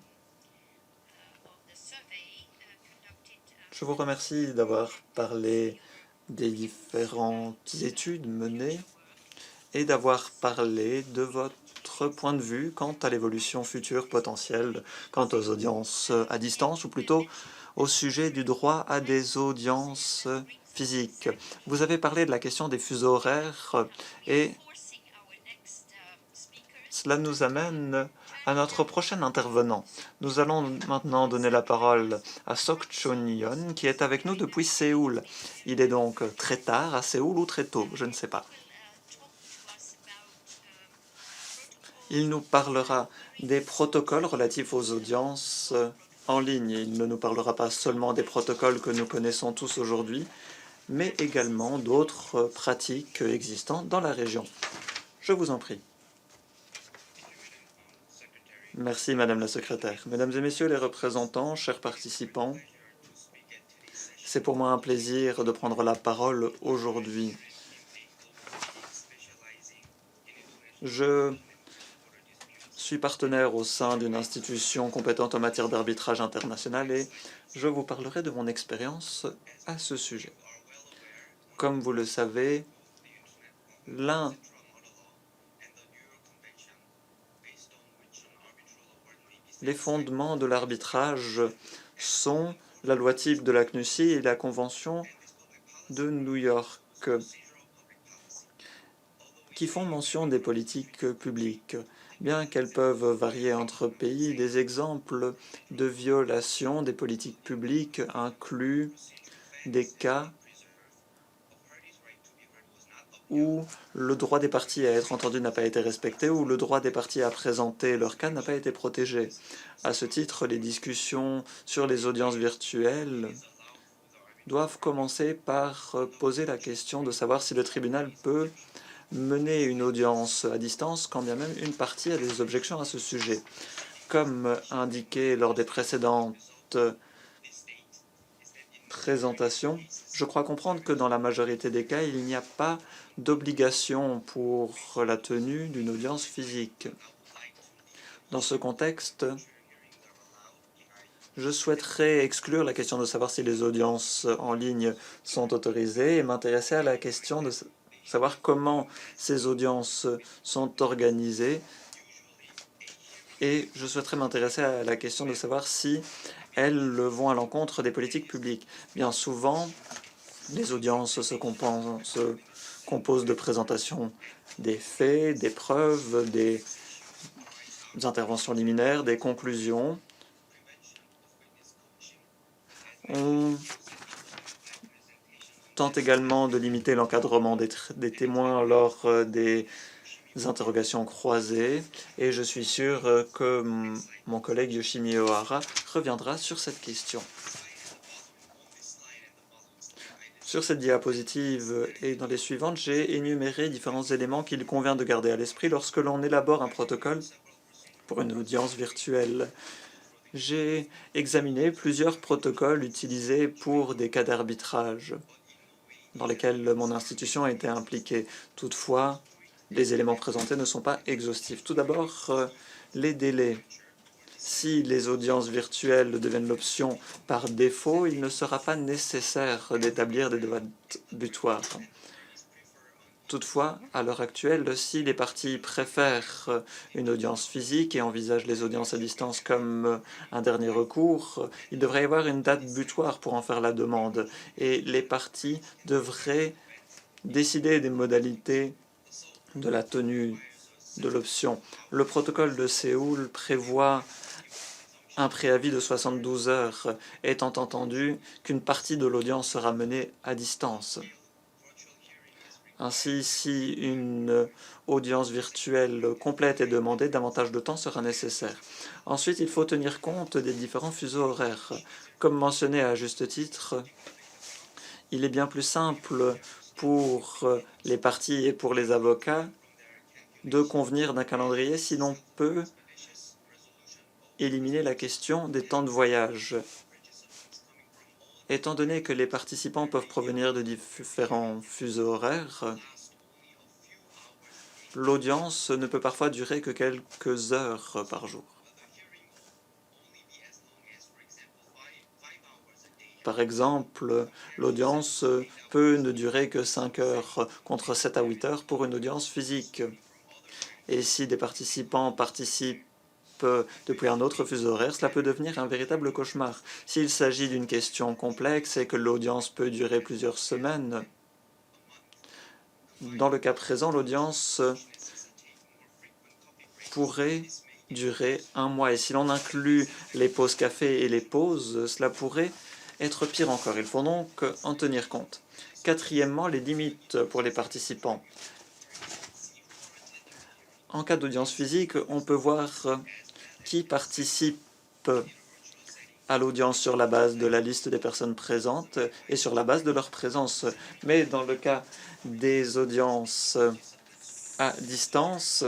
Je vous remercie d'avoir parlé des différentes études menées et d'avoir parlé de votre point de vue quant à l'évolution future potentielle, quant aux audiences à distance, ou plutôt au sujet du droit à des audiences physiques. Vous avez parlé de la question des fuseaux horaires et cela nous amène à notre prochain intervenant. Nous allons maintenant donner la parole à Sok Chon-Yon, qui est avec nous depuis Séoul. Il est donc très tard à Séoul ou très tôt, je ne sais pas. Il nous parlera des protocoles relatifs aux audiences en ligne. Il ne nous parlera pas seulement des protocoles que nous connaissons tous aujourd'hui, mais également d'autres pratiques existantes dans la région. Je vous en prie. Merci, Madame la Secrétaire. Mesdames et Messieurs les représentants, chers participants, c'est pour moi un plaisir de prendre la parole aujourd'hui. Je suis partenaire au sein d'une institution compétente en matière d'arbitrage international et je vous parlerai de mon expérience à ce sujet. Comme vous le savez, les fondements de l'arbitrage sont la loi type de la CNUSI et la Convention de New York, qui font mention des politiques publiques. Bien qu'elles peuvent varier entre pays, des exemples de violation des politiques publiques incluent des cas où le droit des parties à être entendues n'a pas été respecté, où le droit des parties à présenter leur cas n'a pas été protégé. À ce titre, les discussions sur les audiences virtuelles doivent commencer par poser la question de savoir si le tribunal peut mener une audience à distance, quand bien même une partie a des objections à ce sujet. Comme indiqué lors des précédentes présentation, je crois comprendre que dans la majorité des cas, il n'y a pas d'obligation pour la tenue d'une audience physique. Dans ce contexte, je souhaiterais exclure la question de savoir si les audiences en ligne sont autorisées et m'intéresser à la question de savoir comment ces audiences sont organisées. Et je souhaiterais m'intéresser à la question de savoir si elles vont à l'encontre des politiques publiques. Bien souvent, les audiences se composent de présentations des faits, des preuves, des interventions liminaires, des conclusions. On tente également de limiter l'encadrement des témoins lors des interrogations croisées et je suis sûr que mon collègue Yoshimi Ohara reviendra sur cette question. Sur cette diapositive et dans les suivantes, j'ai énuméré différents éléments qu'il convient de garder à l'esprit lorsque l'on élabore un protocole pour une audience virtuelle. J'ai examiné plusieurs protocoles utilisés pour des cas d'arbitrage dans lesquels mon institution a été impliquée. Toutefois, les éléments présentés ne sont pas exhaustifs. Tout d'abord, les délais. Si les audiences virtuelles deviennent l'option par défaut, il ne sera pas nécessaire d'établir des dates butoirs. Toutefois, à l'heure actuelle, si les parties préfèrent une audience physique et envisagent les audiences à distance comme un dernier recours, il devrait y avoir une date butoir pour en faire la demande et les parties devraient décider des modalités de la tenue de l'option. Le protocole de Séoul prévoit un préavis de 72 heures, étant entendu qu'une partie de l'audience sera menée à distance. Ainsi, si une audience virtuelle complète est demandée, davantage de temps sera nécessaire. Ensuite, il faut tenir compte des différents fuseaux horaires. Comme mentionné à juste titre, il est bien plus simple pour les parties et pour les avocats de convenir d'un calendrier si l'on peut éliminer la question des temps de voyage. Étant donné que les participants peuvent provenir de différents fuseaux horaires, l'audience ne peut parfois durer que quelques heures par jour. Par exemple, l'audience peut ne durer que 5 heures contre 7 à 8 heures pour une audience physique. Et si des participants participent depuis un autre fuseau horaire, cela peut devenir un véritable cauchemar. S'il s'agit d'une question complexe et que l'audience peut durer plusieurs semaines, dans le cas présent, l'audience pourrait durer un mois. Et si l'on inclut les pauses café et les pauses, cela pourrait être pire encore. Il faut donc en tenir compte. Quatrièmement, les limites pour les participants. En cas d'audience physique, on peut voir qui participe à l'audience sur la base de la liste des personnes présentes et sur la base de leur présence. Mais dans le cas des audiences à distance,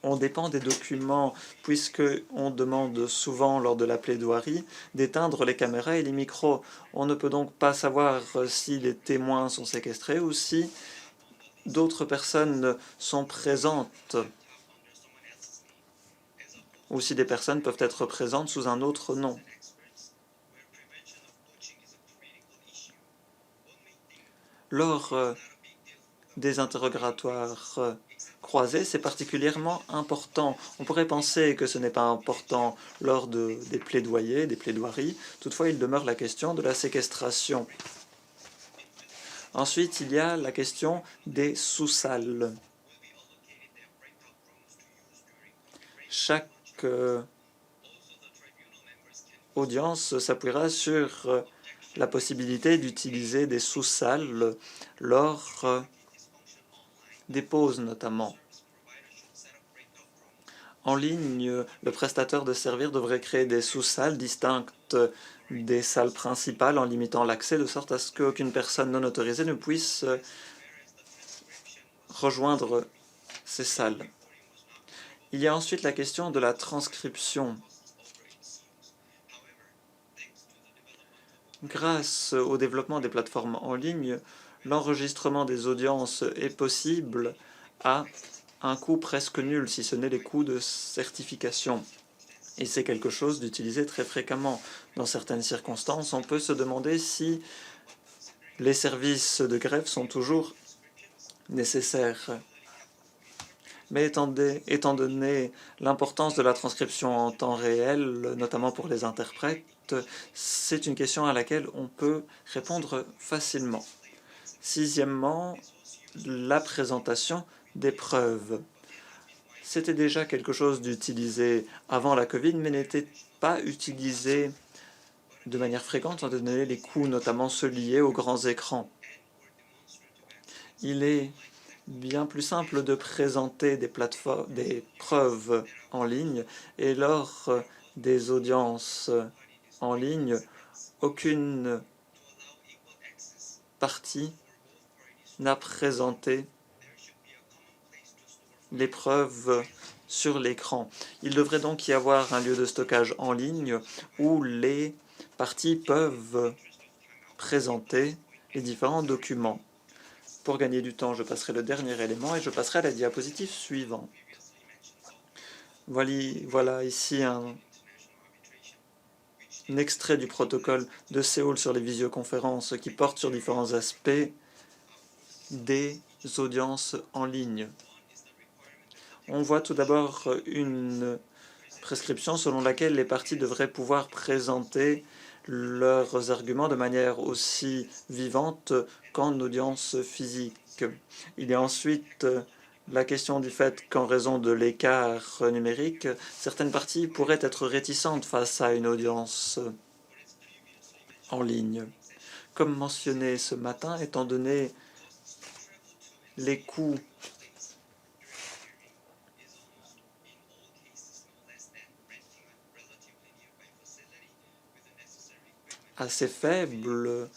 on dépend des documents puisqu'on demande souvent lors de la plaidoirie d'éteindre les caméras et les micros. On ne peut donc pas savoir si les témoins sont séquestrés ou si d'autres personnes sont présentes ou si des personnes peuvent être présentes sous un autre nom. Lors des interrogatoires croisés, c'est particulièrement important. On pourrait penser que ce n'est pas important lors des plaidoyers, des plaidoiries. Toutefois, il demeure la question de la séquestration. Ensuite, il y a la question des sous-salles. Chaque audience s'appuiera sur la possibilité d'utiliser des sous-salles lors des pauses notamment. En ligne, le prestataire de services devrait créer des sous-salles distinctes des salles principales en limitant l'accès de sorte à ce qu'aucune personne non autorisée ne puisse rejoindre ces salles. Il y a ensuite la question de la transcription. Grâce au développement des plateformes en ligne, l'enregistrement des audiences est possible à un coût presque nul, si ce n'est les coûts de certification. Et c'est quelque chose d'utilisé très fréquemment. Dans certaines circonstances, on peut se demander si les services de greffe sont toujours nécessaires. Mais étant donné l'importance de la transcription en temps réel, notamment pour les interprètes, c'est une question à laquelle on peut répondre facilement. Sixièmement, la présentation des preuves. C'était déjà quelque chose d'utilisé avant la COVID, mais n'était pas utilisé de manière fréquente, étant donné les coûts, notamment ceux liés aux grands écrans. Il est bien plus simple de présenter des preuves en ligne, et lors des audiences en ligne, aucune partie n'a présenté les preuves sur l'écran. Il devrait donc y avoir un lieu de stockage en ligne où les parties peuvent présenter les différents documents. Pour gagner du temps, je passerai le dernier élément et je passerai à la diapositive suivante. Voilà ici un extrait du protocole de Séoul sur les visioconférences qui porte sur différents aspects des audiences en ligne. On voit tout d'abord une prescription selon laquelle les parties devraient pouvoir présenter leurs arguments de manière aussi vivante qu'en audience physique. Il y a ensuite la question du fait qu'en raison de l'écart numérique, certaines parties pourraient être réticentes face à une audience en ligne. Comme mentionné ce matin, étant donné les coûts assez faibles,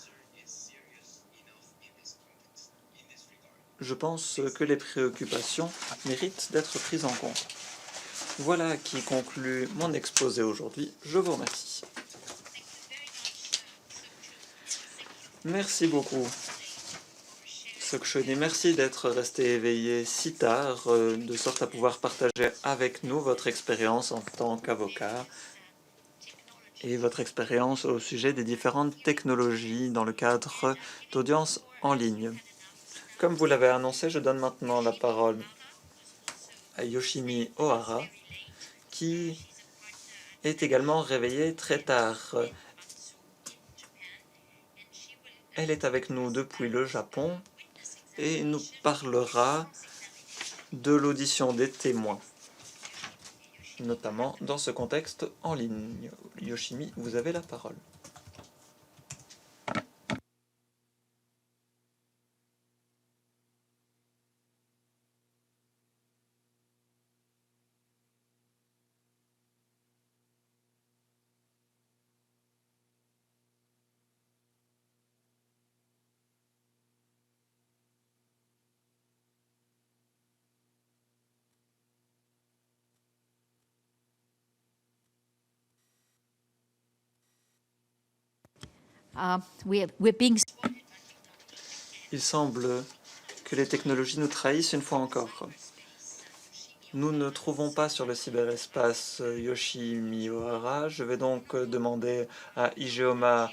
je pense que les préoccupations méritent d'être prises en compte. Voilà qui conclut mon exposé aujourd'hui. Je vous remercie. Merci beaucoup, Sokchoni. Merci d'être resté éveillé si tard, de sorte à pouvoir partager avec nous votre expérience en tant qu'avocat et votre expérience au sujet des différentes technologies dans le cadre d'audiences en ligne. Comme vous l'avez annoncé, je donne maintenant la parole à Yoshimi Ohara, qui est également réveillée très tard. Elle est avec nous depuis le Japon et nous parlera de l'audition des témoins, notamment dans ce contexte en ligne. Yoshimi, vous avez la parole. We're being Il semble que les technologies nous trahissent une fois encore. Nous ne trouvons pas sur le cyberespace Yoshimi Ohara. Je vais donc demander à Ijeoma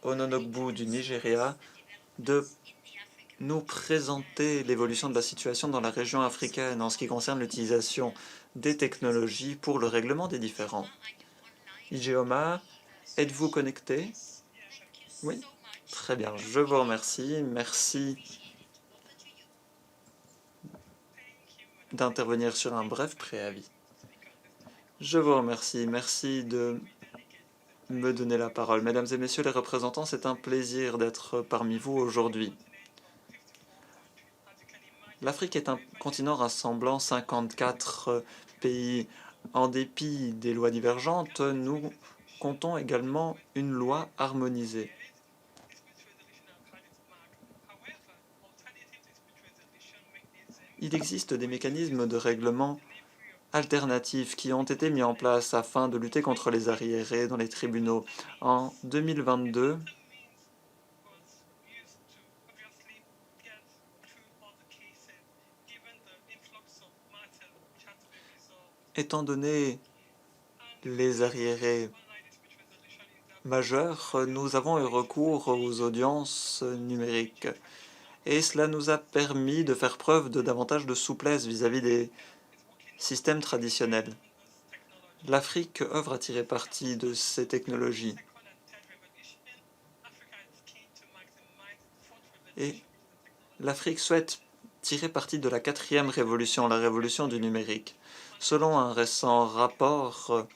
Ononogbu du Nigeria de nous présenter l'évolution de la situation dans la région africaine en ce qui concerne l'utilisation des technologies pour le règlement des différends. Ijeoma, êtes-vous connecté? Oui, très bien, je vous remercie. Merci d'intervenir sur un bref préavis. Je vous remercie. Merci de me donner la parole. Mesdames et messieurs les représentants, c'est un plaisir d'être parmi vous aujourd'hui. L'Afrique est un continent rassemblant 54 pays. En dépit des lois divergentes, nous comptons également une loi harmonisée. Il existe des mécanismes de règlement alternatifs qui ont été mis en place afin de lutter contre les arriérés dans les tribunaux. En 2022, étant donné les arriérés majeurs, nous avons eu recours aux audiences numériques. Et cela nous a permis de faire preuve de davantage de souplesse vis-à-vis des systèmes traditionnels. L'Afrique œuvre à tirer parti de ces technologies. Et l'Afrique souhaite tirer parti de la quatrième révolution, la révolution du numérique. Selon un récent rapport,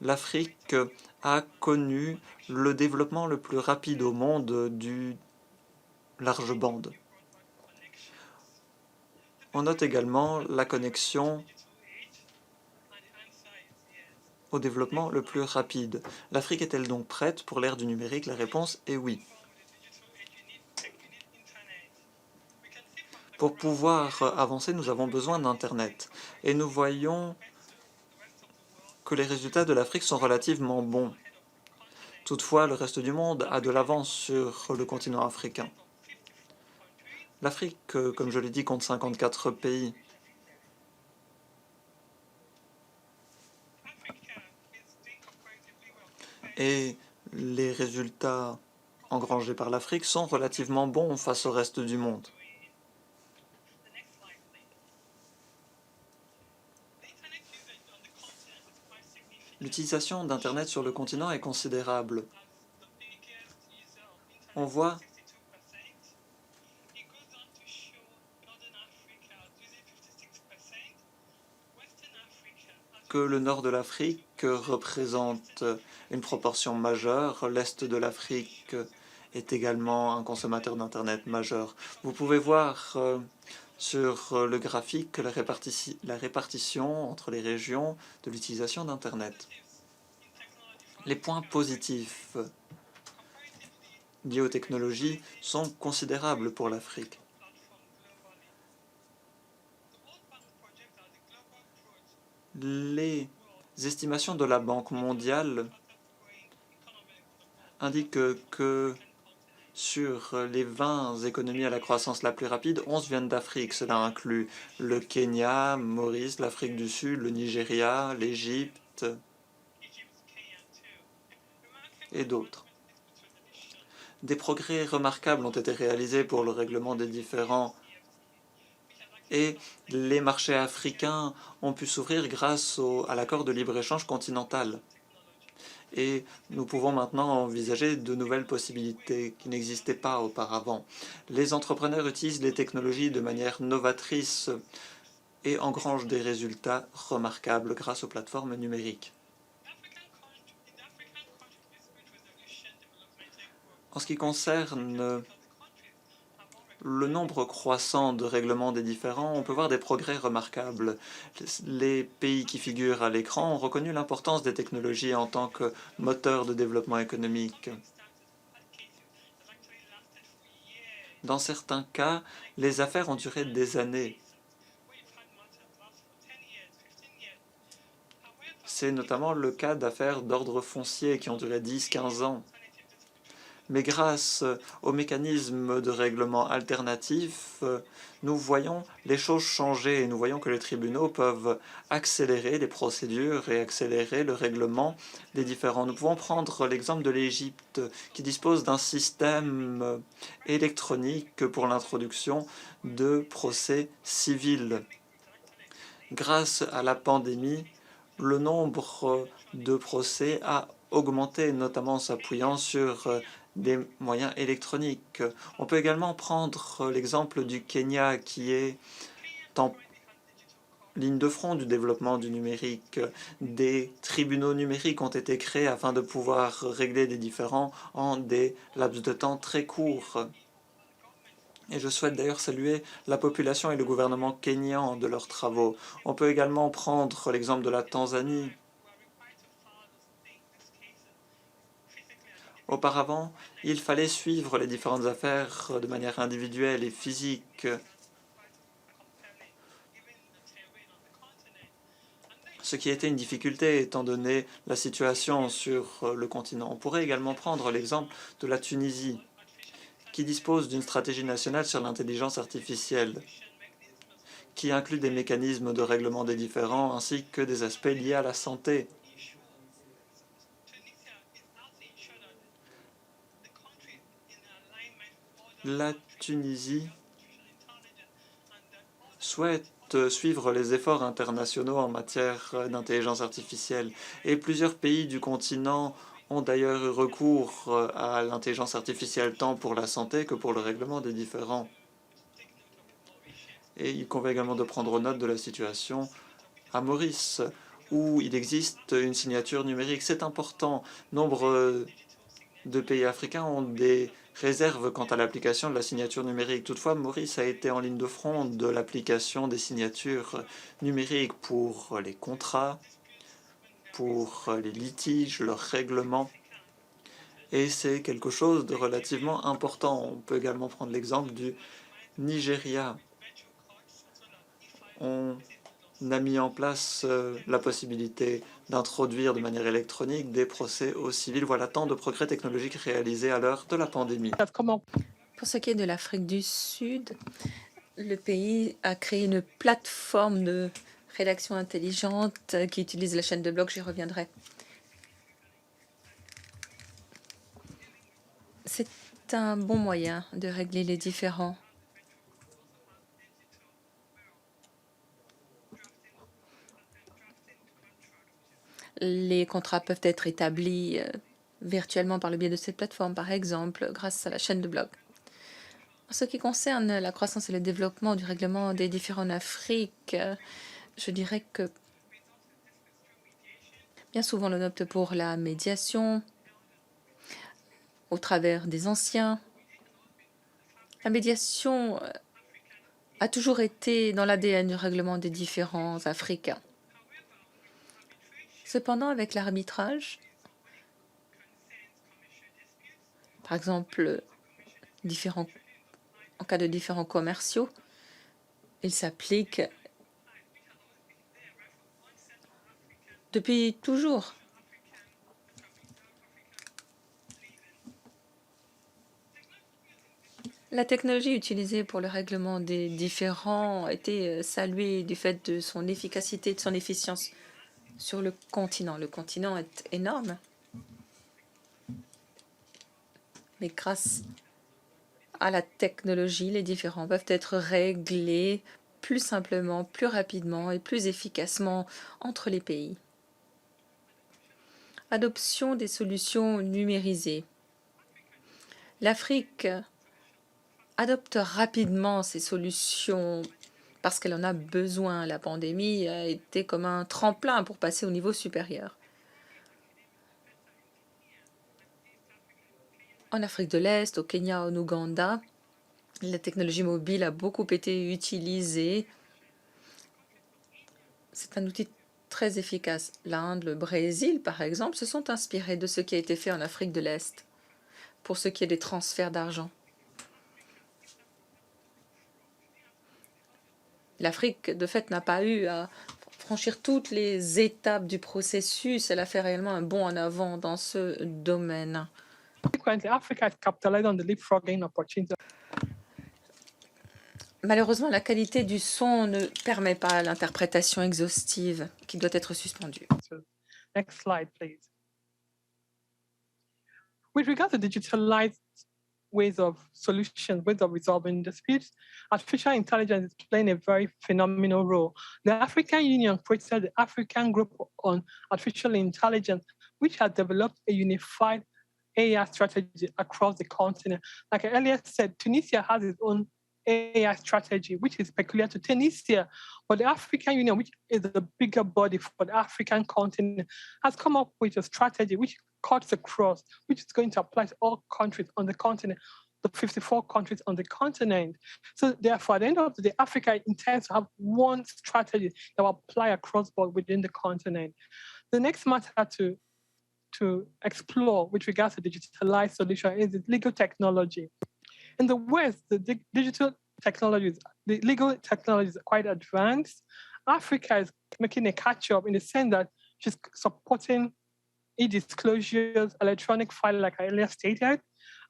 l'Afrique a connu le développement le plus rapide au monde du large bande. On note également la connexion au développement le plus rapide. L'Afrique est-elle donc prête pour l'ère du numérique? La réponse est oui. Pour pouvoir avancer, nous avons besoin d'Internet. Et nous voyons que les résultats de l'Afrique sont relativement bons. Toutefois, le reste du monde a de l'avance sur le continent africain. L'Afrique, comme je l'ai dit, compte 54 pays. Et les résultats engrangés par l'Afrique sont relativement bons face au reste du monde. L'utilisation d'Internet sur le continent est considérable. On voit que le nord de l'Afrique représente une proportion majeure. L'est de l'Afrique est également un consommateur d'Internet majeur. Vous pouvez voir sur le graphique la répartition entre les régions de l'utilisation d'Internet. Les points positifs liés aux technologies sont considérables pour l'Afrique. Les estimations de la Banque mondiale indiquent que sur les 20 économies à la croissance la plus rapide, 11 viennent d'Afrique. Cela inclut le Kenya, Maurice, l'Afrique du Sud, le Nigeria, l'Égypte et d'autres. Des progrès remarquables ont été réalisés pour le règlement des différends et les marchés africains ont pu s'ouvrir grâce à l'accord de libre-échange continental. Et nous pouvons maintenant envisager de nouvelles possibilités qui n'existaient pas auparavant. Les entrepreneurs utilisent les technologies de manière novatrice et engrangent des résultats remarquables grâce aux plateformes numériques. En ce qui concerne le nombre croissant de règlements des différends, on peut voir des progrès remarquables. Les pays qui figurent à l'écran ont reconnu l'importance des technologies en tant que moteur de développement économique. Dans certains cas, les affaires ont duré des années. C'est notamment le cas d'affaires d'ordre foncier qui ont duré 10-15 ans. Mais grâce aux mécanismes de règlement alternatifs, nous voyons les choses changer et nous voyons que les tribunaux peuvent accélérer les procédures et accélérer le règlement des différends. Nous pouvons prendre l'exemple de l'Égypte qui dispose d'un système électronique pour l'introduction de procès civils. Grâce à la pandémie, le nombre de procès a augmenté, notamment en s'appuyant sur des moyens électroniques. On peut également prendre l'exemple du Kenya qui est en ligne de front du développement du numérique. Des tribunaux numériques ont été créés afin de pouvoir régler des différends en des laps de temps très courts. Et je souhaite d'ailleurs saluer la population et le gouvernement kényan de leurs travaux. On peut également prendre l'exemple de la Tanzanie. Auparavant, il fallait suivre les différentes affaires de manière individuelle et physique. Ce qui était une difficulté étant donné la situation sur le continent. On pourrait également prendre l'exemple de la Tunisie, qui dispose d'une stratégie nationale sur l'intelligence artificielle, qui inclut des mécanismes de règlement des différends ainsi que des aspects liés à la santé. La Tunisie souhaite suivre les efforts internationaux en matière d'intelligence artificielle et plusieurs pays du continent ont d'ailleurs eu recours à l'intelligence artificielle tant pour la santé que pour le règlement des différends. Et il convient également de prendre note de la situation à Maurice, où il existe une signature numérique. C'est important. Nombre de pays africains ont des réserves quant à l'application de la signature numérique. Toutefois, Maurice a été en ligne de front de l'application des signatures numériques pour les contrats, pour les litiges, leurs règlements. Et c'est quelque chose de relativement important. On peut également prendre l'exemple du Nigeria. On a mis en place la possibilité d'introduire de manière électronique des procès au civil. Voilà tant de progrès technologiques réalisés à l'heure de la pandémie. Pour ce qui est de l'Afrique du Sud, le pays a créé une plateforme de rédaction intelligente qui utilise la chaîne de blocs. J'y reviendrai. C'est un bon moyen de régler les différends. Les contrats peuvent être établis virtuellement par le biais de cette plateforme, par exemple, grâce à la chaîne de blocs. En ce qui concerne la croissance et le développement du règlement des différends en Afrique, je dirais que bien souvent l'on opte pour la médiation au travers des anciens. La médiation a toujours été dans l'ADN du règlement des différends africains. Cependant, avec l'arbitrage, par exemple, en cas de différends commerciaux, il s'applique depuis toujours. La technologie utilisée pour le règlement des différends a été saluée du fait de son efficacité, de son efficience sur le continent. Le continent est énorme, mais grâce à la technologie, les différends peuvent être réglés plus simplement, plus rapidement et plus efficacement entre les pays. Adoption des solutions numérisées. L'Afrique adopte rapidement ces solutions parce qu'elle en a besoin. La pandémie a été comme un tremplin pour passer au niveau supérieur. En Afrique de l'Est, au Kenya, en Ouganda, la technologie mobile a beaucoup été utilisée. C'est un outil très efficace. L'Inde, le Brésil, par exemple, se sont inspirés de ce qui a été fait en Afrique de l'Est pour ce qui est des transferts d'argent. L'Afrique, de fait, n'a pas eu à franchir toutes les étapes du processus. Elle a fait réellement un bond en avant dans ce domaine. Malheureusement, la qualité du son ne permet pas l'interprétation exhaustive qui doit être suspendue. Next slide, please. With regard to digitalized ways of solutions, ways of resolving disputes, artificial intelligence is playing a very phenomenal role. The African Union created the African Group on Artificial Intelligence, which has developed a unified AI strategy across the continent. Like I earlier said, Tunisia has its own AI strategy, which is peculiar to Tunisia. But the African Union, which is the bigger body for the African continent, has come up with a strategy which cuts across, which is going to apply to all countries on the continent. the 54 countries on the continent. So therefore, at the end of the day, Africa intends to have one strategy that will apply across board within the continent. The next matter to explore with regards to digitalized solution is the legal technology. In the West, the digital technologies, the legal technologies are quite advanced. Africa is making a catch-up in the sense that she's supporting e-disclosures, electronic filing, like I earlier stated.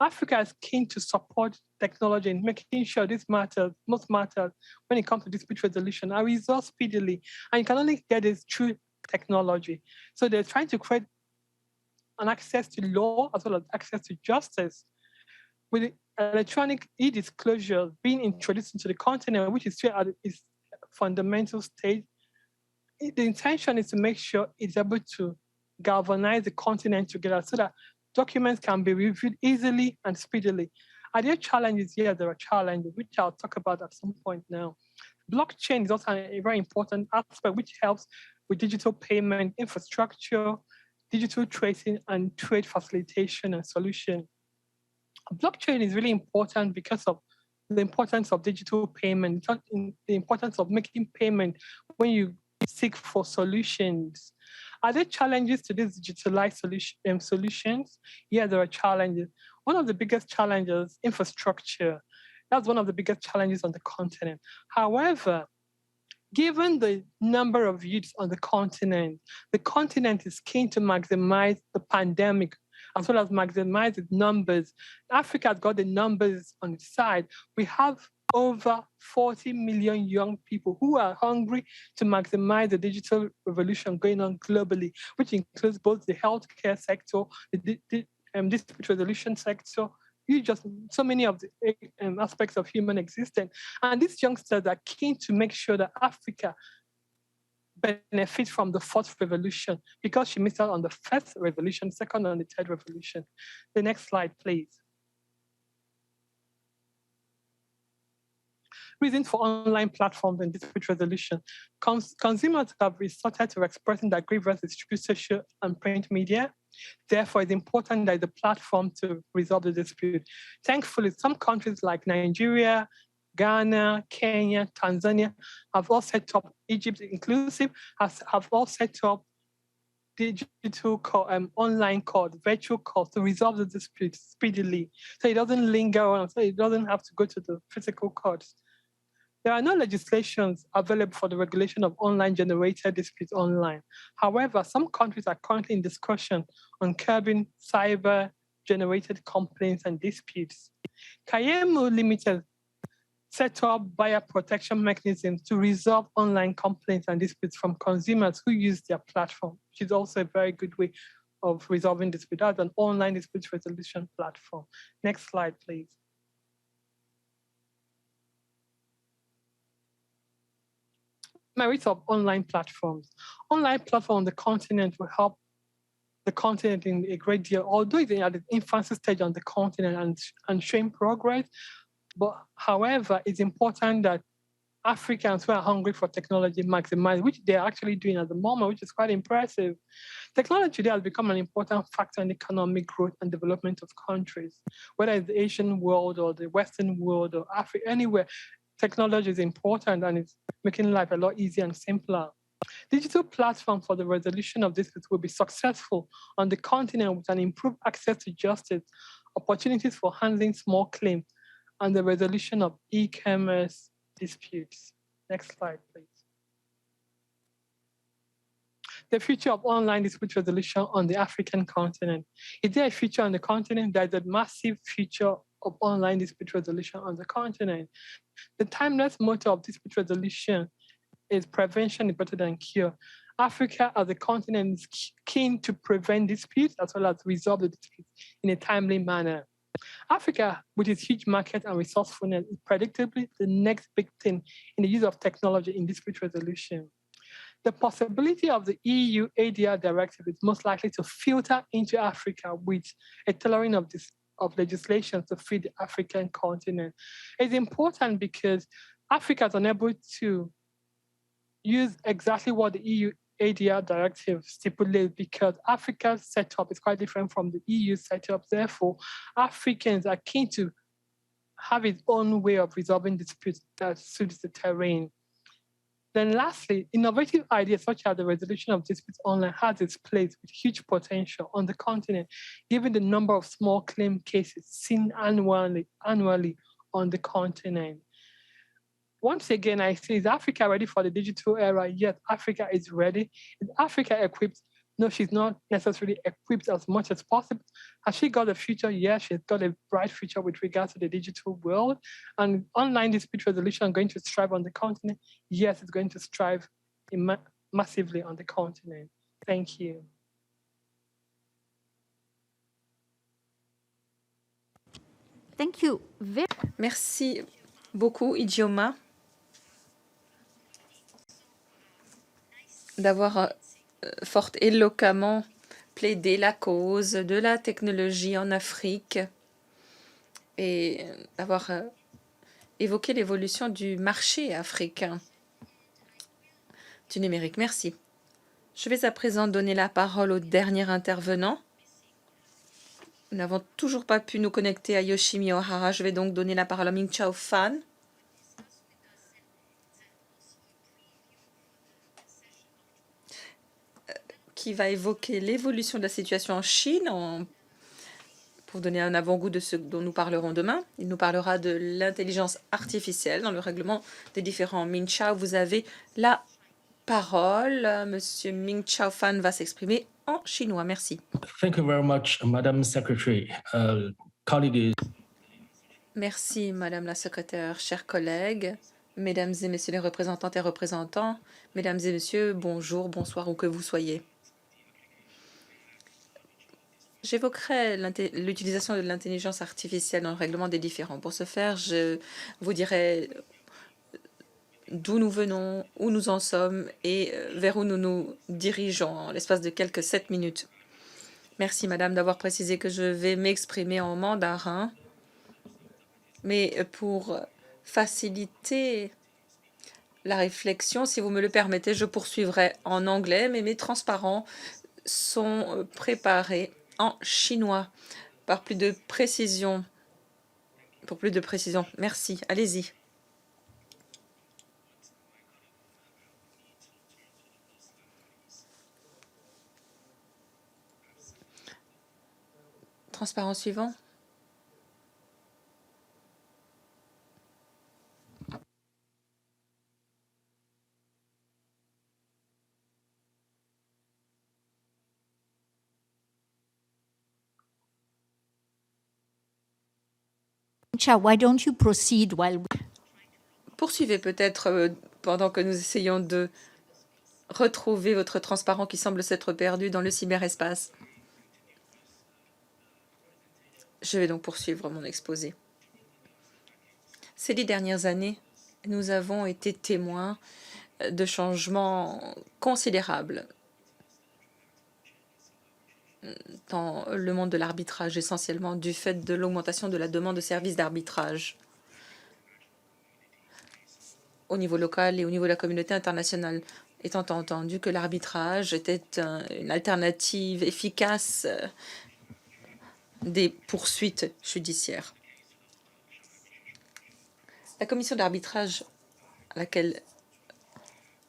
Africa is keen to support technology and making sure this matters, most matters when it comes to dispute resolution, are resolved speedily. And you can only get this through technology. So they're trying to create an access to law as well as access to justice. With electronic e-disclosure being introduced into the continent, which is still at its fundamental stage, the intention is to make sure it's able to galvanize the continent together so that documents can be reviewed easily and speedily. Are there challenges? Yeah, there are challenges, which I'll talk about at some point now. Blockchain is also a very important aspect which helps with digital payment infrastructure, digital tracing, and trade facilitation and solution. Blockchain is really important because of the importance of digital payment, the importance of making payment when you seek for solutions. Are there challenges to these digitalized solutions? Yeah, there are challenges. One of the biggest challenges, infrastructure. That's one of the biggest challenges on the continent. However, given the number of youths on the continent is keen to maximize the pandemic as well as maximize its numbers. Africa has got the numbers on its side. We have over 40 million young people who are hungry to maximize the digital revolution going on globally, which includes both the healthcare sector, the dispute resolution sector, just so many of the aspects of human existence. And these youngsters are keen to make sure that Africa benefits from the fourth revolution because she missed out on the first revolution, second on the third revolution. The next slide, please. Reasons for online platforms and dispute resolution. Consumers have resorted to expressing their grievances through social and print media. Therefore, it's important that the platform to resolve the dispute. Thankfully, some countries like Nigeria, Ghana, Kenya, Tanzania have all set up, Egypt inclusive, have all set up digital online court, virtual court to resolve the dispute speedily. So it doesn't linger on, so it doesn't have to go to the physical courts. There are no legislations available for the regulation of online generated disputes online. However, some countries are currently in discussion on curbing cyber generated complaints and disputes. Kayemu Limited set up buyer protection mechanisms to resolve online complaints and disputes from consumers who use their platform, which is also a very good way of resolving disputes. That's an online dispute resolution platform. Next slide, please. Merits of online platforms. Online platform on the continent will help the continent in a great deal, although it's at the infancy stage on the continent and showing progress. But however, it's important that Africans who are hungry for technology maximize, which they're actually doing at the moment, which is quite impressive. Technology today has become an important factor in economic growth and development of countries, whether it's the Asian world or the Western world or Africa, anywhere. Technology is important and it's making life a lot easier and simpler. Digital platforms for the resolution of disputes will be successful on the continent with an improved access to justice, opportunities for handling small claims, and the resolution of e-commerce disputes. Next slide, please. The future of online dispute resolution on the African continent. Is there a future on the continent? There's a massive future of online dispute resolution on the continent. The timeless motto of dispute resolution is prevention is better than cure. Africa as a continent is keen to prevent disputes as well as resolve the disputes in a timely manner. Africa, with its huge market and resourcefulness, is predictably the next big thing in the use of technology in dispute resolution. The possibility of the EU ADR directive is most likely to filter into Africa with a tailoring of legislation to fit the African continent. It's important because Africa is unable to use exactly what the EU ADR directive stipulates because Africa's setup is quite different from the EU setup. Therefore, Africans are keen to have its own way of resolving disputes that suits the terrain. Then lastly, innovative ideas such as the resolution of disputes online has its place with huge potential on the continent, given the number of small claim cases seen annually on the continent. Once again, I say, is Africa ready for the digital era? Yes, Africa is ready. Is Africa equipped? No, she's not necessarily equipped as much as possible. Has she got a future? Yes, she's got a bright future with regards to the digital world. And online dispute resolution going to strive on the continent? Yes, it's going to strive massively on the continent. Thank you. Thank you very Merci beaucoup, Idioma, d'avoir fort éloquemment plaidé la cause de la technologie en Afrique et d'avoir évoqué l'évolution du marché africain du numérique. Merci. Je vais à présent donner la parole au dernier intervenant. Nous n'avons toujours pas pu nous connecter à Yoshimi Ohara. Je vais donc donner la parole à Ming-Chao Fan, qui va évoquer l'évolution de la situation en Chine pour donner un avant-goût de ce dont nous parlerons demain. Il nous parlera de l'intelligence artificielle dans le règlement des différents. Ming-Chao, vous avez la parole. Monsieur Ming-Chao Fan va s'exprimer en chinois. Merci. Thank you very much, Madam Secretary. Colleagues. Merci, Madame la Secrétaire, chers collègues, Mesdames et Messieurs les représentantes et représentants, Mesdames et Messieurs, bonjour, bonsoir, où que vous soyez. J'évoquerai l'utilisation de l'intelligence artificielle dans le règlement des différends. Pour ce faire, je vous dirai d'où nous venons, où nous en sommes et vers où nous nous dirigeons en l'espace de quelques 7 minutes. Merci, Madame, d'avoir précisé que je vais m'exprimer en mandarin. Mais pour faciliter la réflexion, si vous me le permettez, je poursuivrai en anglais, mais mes transparents sont préparés en chinois pour plus de précision. Merci, allez-y. Transparent suivant. much. Why don't you proceed while Poursuivez peut-être pendant que nous essayons de retrouver votre transparent qui semble s'être perdu dans le cyberespace. Je vais donc poursuivre mon exposé. Ces 10 dernières années, nous avons été témoins de changements considérables dans le monde de l'arbitrage, essentiellement du fait de l'augmentation de la demande de services d'arbitrage au niveau local et au niveau de la communauté internationale, étant entendu que l'arbitrage était une alternative efficace des poursuites judiciaires. La commission d'arbitrage à laquelle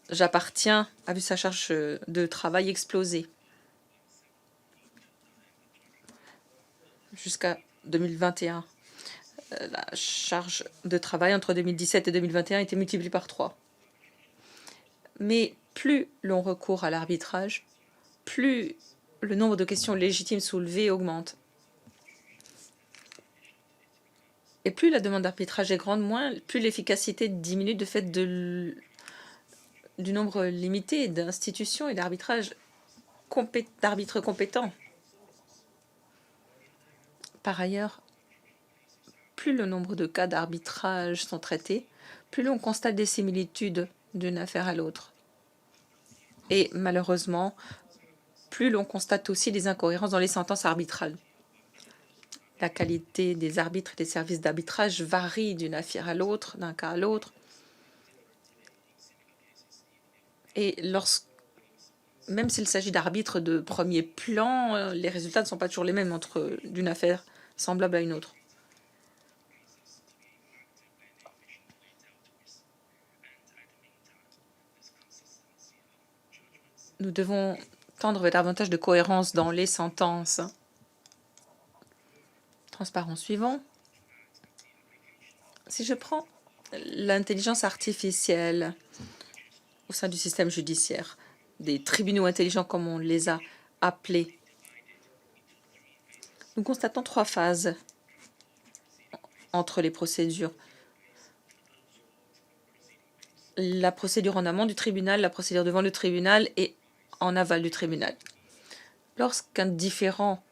j'appartiens a vu sa charge de travail exploser. Jusqu'à 2021. La charge de travail entre 2017 et 2021 a été multipliée par 3. Mais plus l'on recourt à l'arbitrage, plus le nombre de questions légitimes soulevées augmente. Et plus la demande d'arbitrage est grande, plus l'efficacité diminue de fait du nombre limité d'institutions et d'arbitres compétents. Par ailleurs, plus le nombre de cas d'arbitrage sont traités, plus l'on constate des similitudes d'une affaire à l'autre. Et malheureusement, plus l'on constate aussi des incohérences dans les sentences arbitrales. La qualité des arbitres et des services d'arbitrage varie d'une affaire à l'autre, d'un cas à l'autre. Et même s'il s'agit d'arbitres de premier plan, les résultats ne sont pas toujours les mêmes d'une affaire semblable à une autre. nous devons tendre vers davantage de cohérence dans les sentences. Transparent suivant. Si je prends l'intelligence artificielle au sein du système judiciaire, des tribunaux intelligents comme on les a appelés, nous constatons 3 phases entre les procédures. La procédure en amont du tribunal, la procédure devant le tribunal et en aval du tribunal. Lorsqu'un différend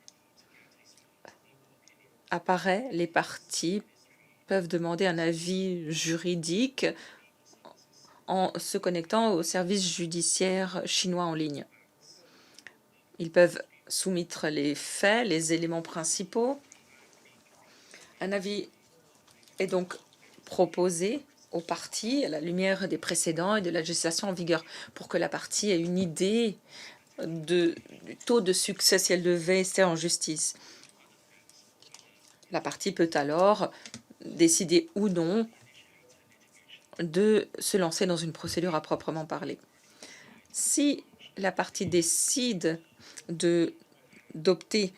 apparaît, les parties peuvent demander un avis juridique en se connectant au service judiciaire chinois en ligne. Ils peuvent soumettre les faits, les éléments principaux. Un avis est donc proposé aux parties à la lumière des précédents et de la législation en vigueur pour que la partie ait une idée du taux de succès si elle devait rester en justice. La partie peut alors décider ou non de se lancer dans une procédure à proprement parler. Si la partie décide d'opter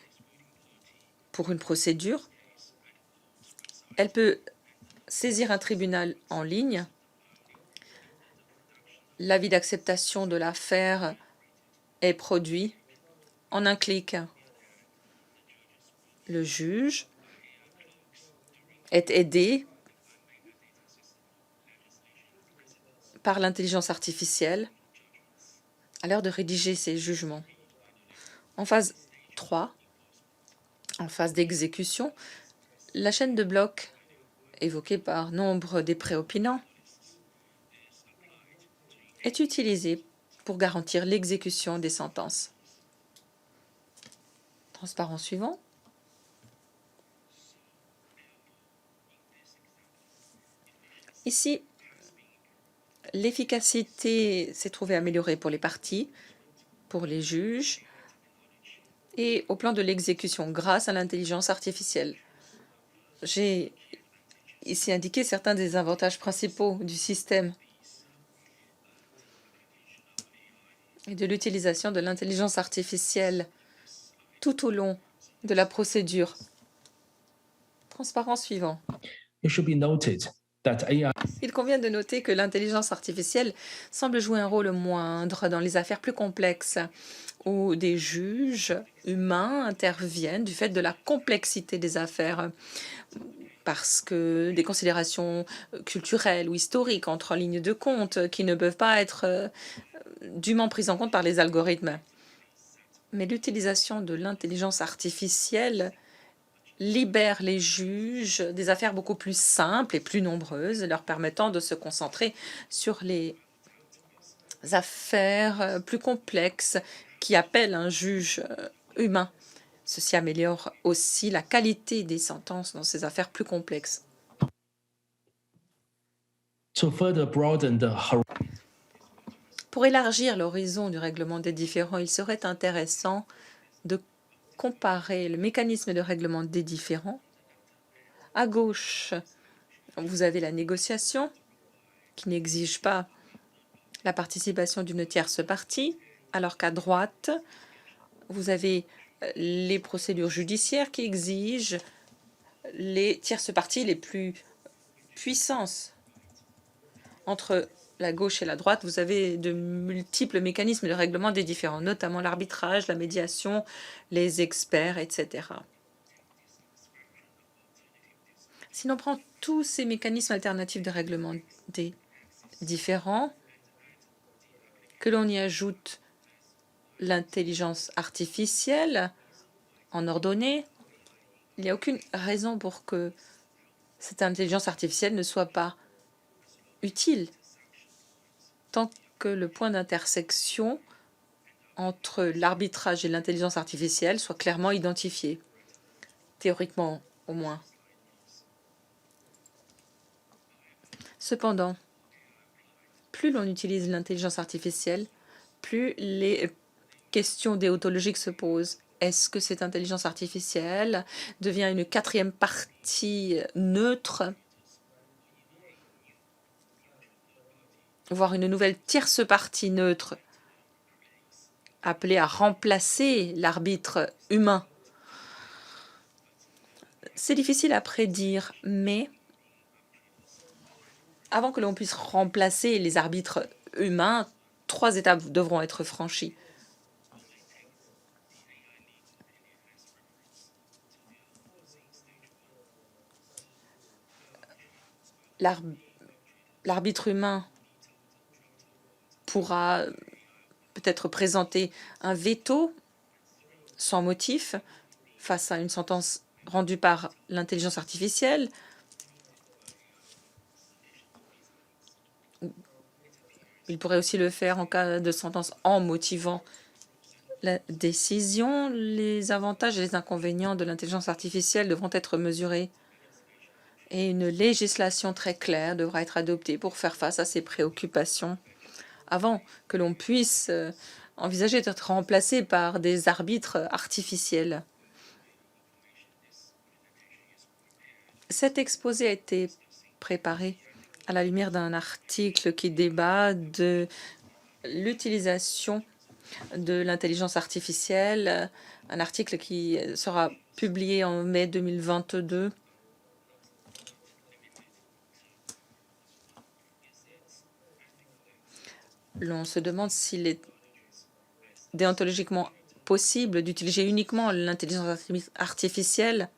pour une procédure, elle peut saisir un tribunal en ligne. L'avis d'acceptation de l'affaire est produit en un clic. Le juge est aidé par l'intelligence artificielle à l'heure de rédiger ses jugements. En phase 3, en phase d'exécution, la chaîne de blocs évoquée par nombre des préopinants est utilisée pour garantir l'exécution des sentences. Transparent suivant. Ici, l'efficacité s'est trouvée améliorée pour les parties, pour les juges et au plan de l'exécution grâce à l'intelligence artificielle. J'ai ici indiqué certains des avantages principaux du système et de l'utilisation de l'intelligence artificielle tout au long de la procédure. Transparent suivant. It should be noted that AI Il convient de noter que l'intelligence artificielle semble jouer un rôle moindre dans les affaires plus complexes où des juges humains interviennent du fait de la complexité des affaires, parce que des considérations culturelles ou historiques entrent en ligne de compte qui ne peuvent pas être dûment prises en compte par les algorithmes. Mais l'utilisation de l'intelligence artificielle libère les juges des affaires beaucoup plus simples et plus nombreuses, leur permettant de se concentrer sur les affaires plus complexes qui appellent un juge humain. Ceci améliore aussi la qualité des sentences dans ces affaires plus complexes. to further broaden the Pour élargir l'horizon du règlement des différends, il serait intéressant de comparer le mécanisme de règlement des différends. À gauche, vous avez la négociation qui n'exige pas la participation d'une tierce partie, alors qu'à droite, vous avez les procédures judiciaires qui exigent les tierces parties les plus puissantes. Entre la gauche et la droite, vous avez de multiples mécanismes de règlement des différends, notamment l'arbitrage, la médiation, les experts, etc. Si l'on prend tous ces mécanismes alternatifs de règlement des différends, que l'on y ajoute l'intelligence artificielle en ordonnée, il n'y a aucune raison pour que cette intelligence artificielle ne soit pas utile tant que le point d'intersection entre l'arbitrage et l'intelligence artificielle soit clairement identifié, théoriquement au moins. Cependant, plus l'on utilise l'intelligence artificielle, plus les questions déontologiques se posent. Est-ce que cette intelligence artificielle devient une quatrième partie neutre, voire une nouvelle tierce partie neutre appelé à remplacer l'arbitre humain. C'est difficile à prédire, mais avant que l'on puisse remplacer les arbitres humains, 3 étapes devront être franchies. L'arbitre humain pourra peut-être présenter un veto sans motif face à une sentence rendue par l'intelligence artificielle. Il pourrait aussi le faire en cas de sentence en motivant la décision. Les avantages et les inconvénients de l'intelligence artificielle devront être mesurés et une législation très claire devra être adoptée pour faire face à ces préoccupations avant que l'on puisse envisager d'être remplacé par des arbitres artificiels. Cet exposé a été préparé à la lumière d'un article qui débat de l'utilisation de l'intelligence artificielle, un article qui sera publié en mai 2022. L'on se demande s'il est déontologiquement possible d'utiliser uniquement l'intelligence artificielle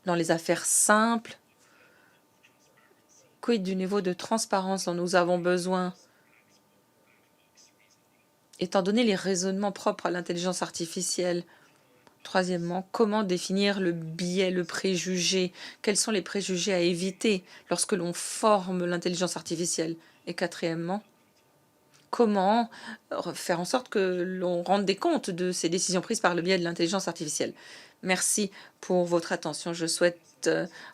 dans les affaires simples. Quid du niveau de transparence dont nous avons besoin, étant donné les raisonnements propres à l'intelligence artificielle? Troisièmement, comment définir le biais, le préjugé? Quels sont les préjugés à éviter lorsque l'on forme l'intelligence artificielle? Et quatrièmement, comment faire en sorte que l'on rende des comptes de ces décisions prises par le biais de l'intelligence artificielle? Merci pour votre attention. Je souhaite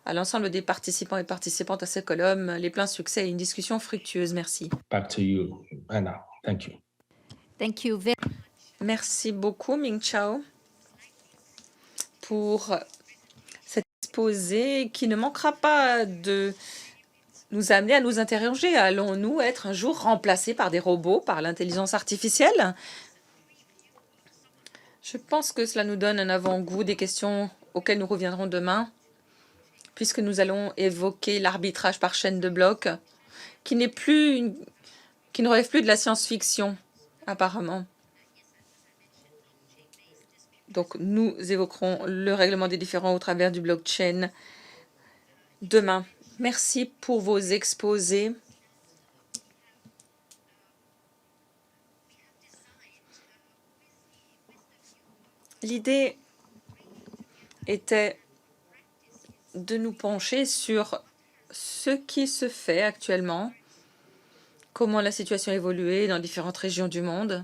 à l'ensemble des participants et participantes à ce colloque les pleins succès et une discussion fructueuse. Merci. Back to you, Anna. Thank you. Thank you very Merci beaucoup, Ming Chao, pour cet exposé qui ne manquera pas de nous amener à nous interroger. Allons-nous être un jour remplacés par des robots, par l'intelligence artificielle? Je pense que cela nous donne un avant-goût des questions auxquelles nous reviendrons demain, puisque nous allons évoquer l'arbitrage par chaîne de blocs, qui ne relève plus de la science-fiction, apparemment. Donc, nous évoquerons le règlement des différends au travers du blockchain demain. Merci pour vos exposés. L'idée était de nous pencher sur ce qui se fait actuellement, comment la situation a évolué dans différentes régions du monde,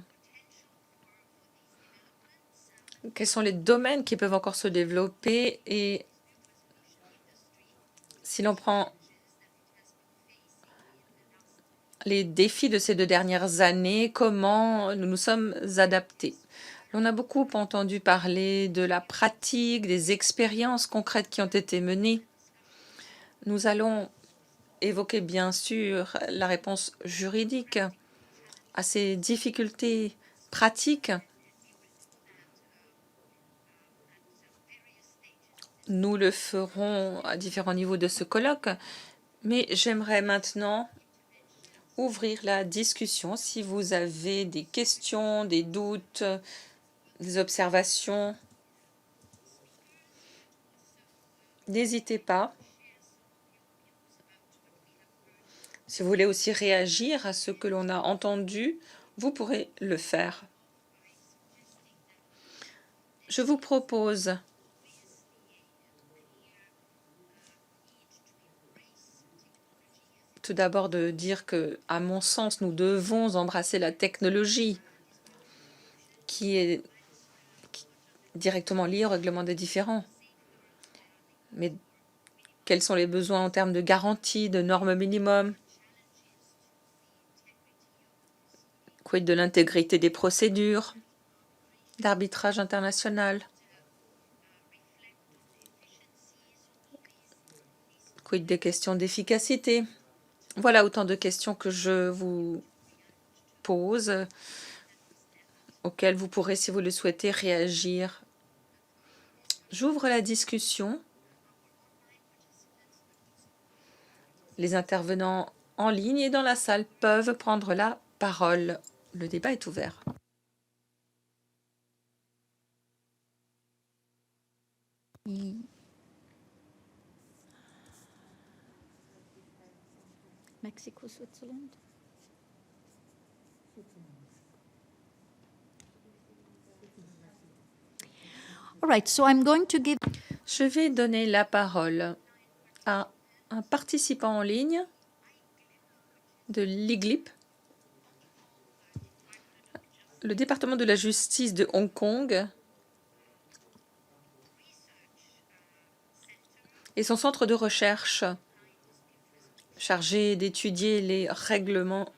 quels sont les domaines qui peuvent encore se développer et si l'on prend les défis de ces 2 dernières années, comment nous nous sommes adaptés. On a beaucoup entendu parler de la pratique, des expériences concrètes qui ont été menées. Nous allons évoquer bien sûr la réponse juridique à ces difficultés pratiques. Nous le ferons à différents niveaux de ce colloque, mais j'aimerais maintenant ouvrir la discussion. Si vous avez des questions, des doutes, des observations, n'hésitez pas. Si vous voulez aussi réagir à ce que l'on a entendu, vous pourrez le faire. Je vous propose tout d'abord de dire que, à mon sens, nous devons embrasser la technologie qui est directement liée au règlement des différends. Mais quels sont les besoins en termes de garantie, de normes minimum? Quid de l'intégrité des procédures, d'arbitrage international? Quid des questions d'efficacité? Voilà autant de questions que je vous pose auxquelles vous pourrez, si vous le souhaitez, réagir. J'ouvre la discussion. Les intervenants en ligne et dans la salle peuvent prendre la parole. Le débat est ouvert. Mexico, Switzerland. All right, so I'm going to give. Je vais donner la parole à un participant en ligne de l'IGLIP, le département de la justice de Hong Kong et son centre de recherche chargé d'étudier les règlements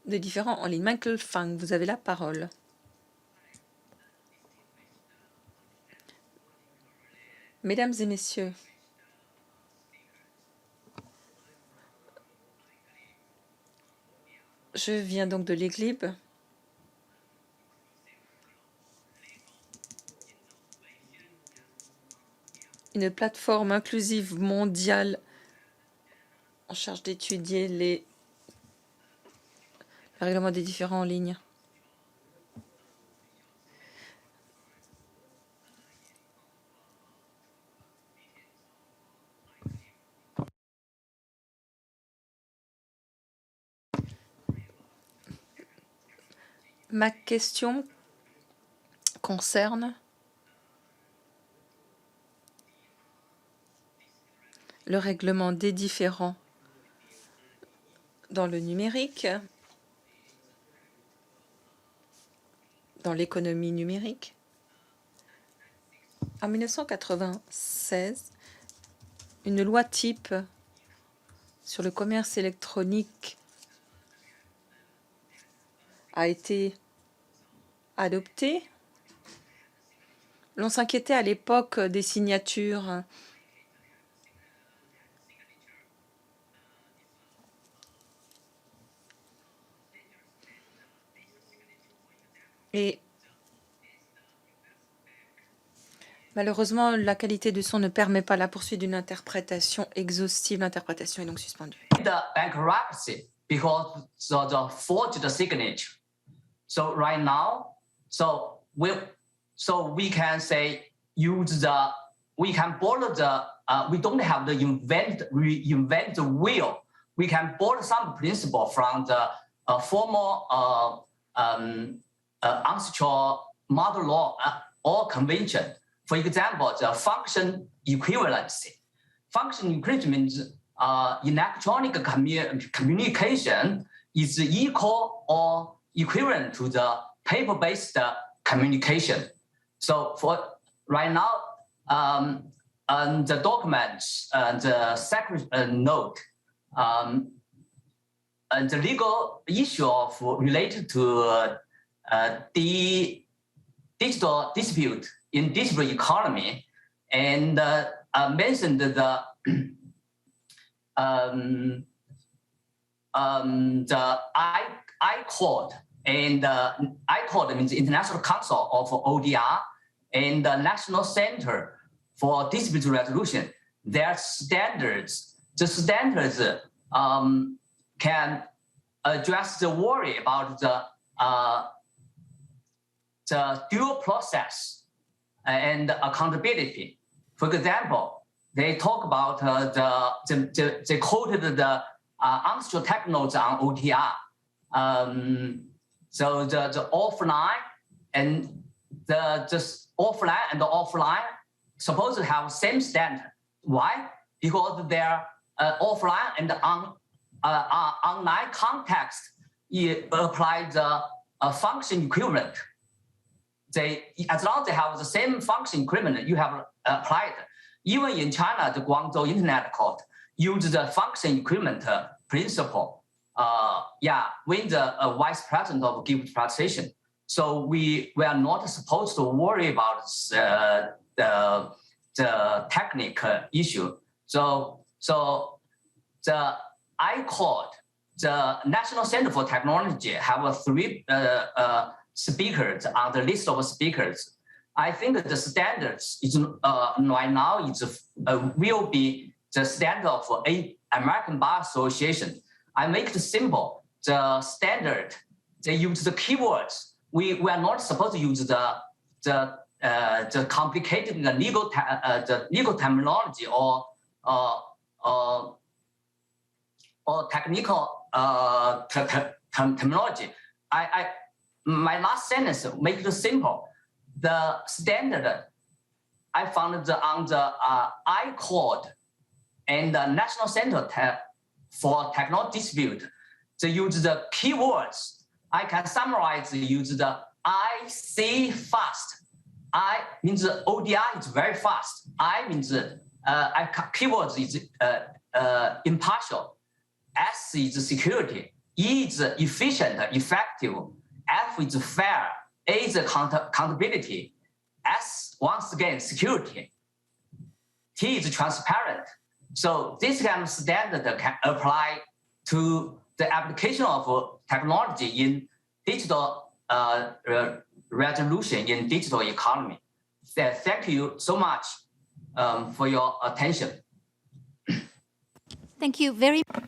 des différents en ligne. Michael Fang, vous avez la parole. Mesdames et messieurs, je viens donc de l'IGLIP. Une plateforme inclusive mondiale en charge d'étudier les règlements des différents en ligne. Ma question concerne le règlement des différends dans le numérique, dans l'économie numérique. En 1996, une loi type sur le commerce électronique a été adoptée. L'on s'inquiétait à l'époque des signatures et malheureusement, la qualité du son ne permet pas la poursuite d'une interprétation exhaustive. L'interprétation est donc suspendue. The bankruptcy because the forged signature. So right now, so we can say we can borrow we don't have the reinvent the wheel. We can borrow some principle from the former ancestral mother law or convention. For example, the function equivalency. Function equivalency means electronic communication is equal or equivalent to the paper-based communication. So for right now, the documents, the secret note, and the legal issue of related to the digital dispute in digital economy, and mentioned the ICOD, and ICOD means International Council of ODR, and the National Center for Dispute Resolution. Their standards, the standards can address the worry about the dual process and accountability. For example, they talk about they quoted the ancestral tech notes on OTR. So the offline and the offline and the offline supposed to have same standard. Why? Because their offline and online context apply the function equivalent. As long as they have the same function equivalent, you have applied. Even in China, the Guangzhou Internet Court used the function equivalent principle. When the vice president of gift practitioner. So we are not supposed to worry about the technical issue. So the ICOD, the National Center for Technology, have speakers on the list of speakers. I think the standards is right now will be the standard of American Bar Association. I make it simple. The standard, they use the keywords. We are not supposed to use the complicated legal terminology or technical terminology. My last sentence make it simple. The standard I found on the ICOD and the National Center for Technology Dispute. They use the keywords. I can summarize. Use the IC fast. I means ODI is very fast. I means keywords is impartial. S is security. E is efficient, effective. F is fair. A is accountability. S, once again, security. T is transparent. So this kind of standard can apply to the application of technology in digital resolution in digital economy. Thank you so much for your attention. Thank you very much.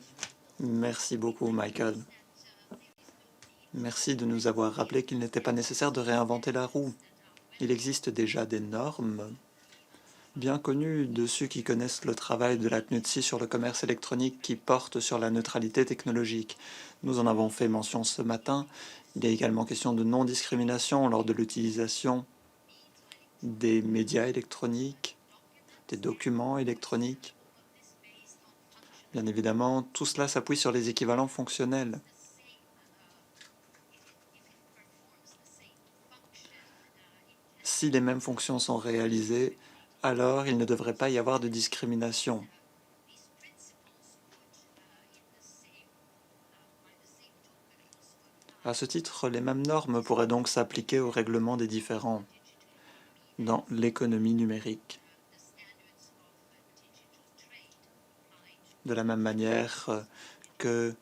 Merci beaucoup, Michael. Merci de nous avoir rappelé qu'il n'était pas nécessaire de réinventer la roue. Il existe déjà des normes bien connues de ceux qui connaissent le travail de la CNUTSI sur le commerce électronique qui porte sur la neutralité technologique. Nous en avons fait mention ce matin. Il y a également question de non-discrimination lors de l'utilisation des médias électroniques, des documents électroniques. Bien évidemment, tout cela s'appuie sur les équivalents fonctionnels. Si les mêmes fonctions sont réalisées, alors il ne devrait pas y avoir de discrimination. À ce titre, les mêmes normes pourraient donc s'appliquer au règlement des différends dans l'économie numérique. De la même manière que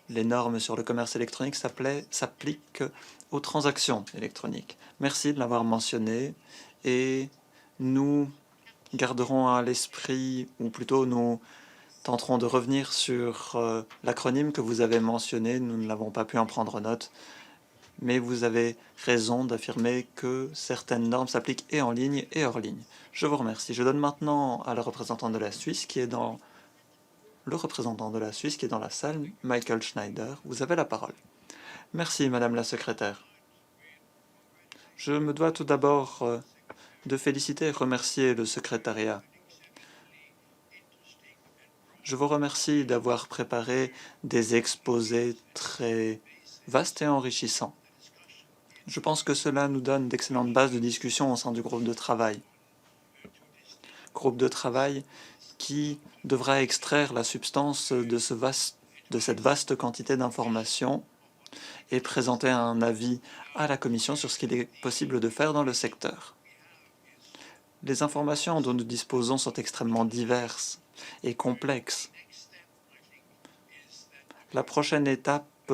les normes sur le commerce électronique s'appliquent aux transactions électroniques. Merci de l'avoir mentionné et nous garderons à l'esprit, ou plutôt nous tenterons de revenir sur l'acronyme que vous avez mentionné. Nous ne l'avons pas pu en prendre note, mais vous avez raison d'affirmer que certaines normes s'appliquent et en ligne et hors ligne. Je vous remercie. Je donne maintenant à le représentant de la Suisse qui est dans la salle, Michael Schneider. Vous avez la parole. Merci, Madame la Secrétaire. Je me dois tout d'abord de féliciter et remercier le secrétariat. Je vous remercie d'avoir préparé des exposés très vastes et enrichissants. Je pense que cela nous donne d'excellentes bases de discussion au sein du groupe de travail. Groupe de travail qui devra extraire la substance de cette vaste quantité d'informations et présenter un avis à la Commission sur ce qu'il est possible de faire dans le secteur. Les informations dont nous disposons sont extrêmement diverses et complexes. La prochaine étape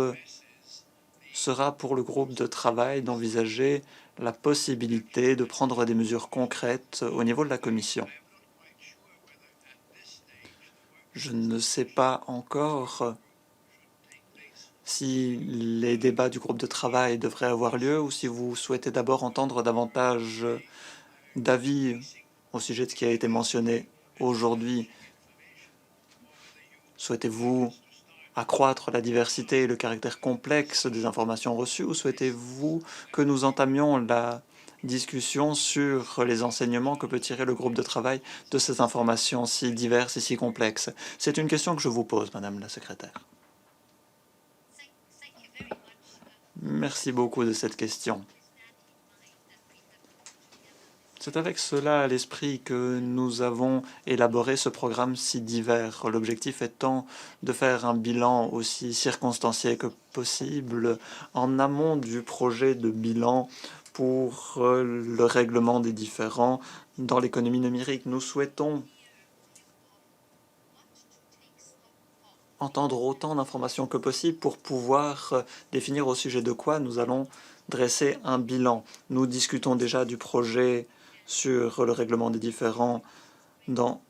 sera pour le groupe de travail d'envisager la possibilité de prendre des mesures concrètes au niveau de la Commission. Je ne sais pas encore si les débats du groupe de travail devraient avoir lieu ou si vous souhaitez d'abord entendre davantage d'avis au sujet de ce qui a été mentionné aujourd'hui. Souhaitez-vous accroître la diversité et le caractère complexe des informations reçues ou souhaitez-vous que nous entamions la discussion sur les enseignements que peut tirer le groupe de travail de ces informations si diverses et si complexes? C'est une question que je vous pose, Madame la Secrétaire. Merci beaucoup de cette question. C'est avec cela à l'esprit que nous avons élaboré ce programme si divers, l'objectif étant de faire un bilan aussi circonstancié que possible en amont du projet de bilan pour le règlement des différends dans l'économie numérique. Nous souhaitons entendre autant d'informations que possible pour pouvoir définir au sujet de quoi nous allons dresser un bilan. Nous discutons déjà du projet sur le règlement des différends dans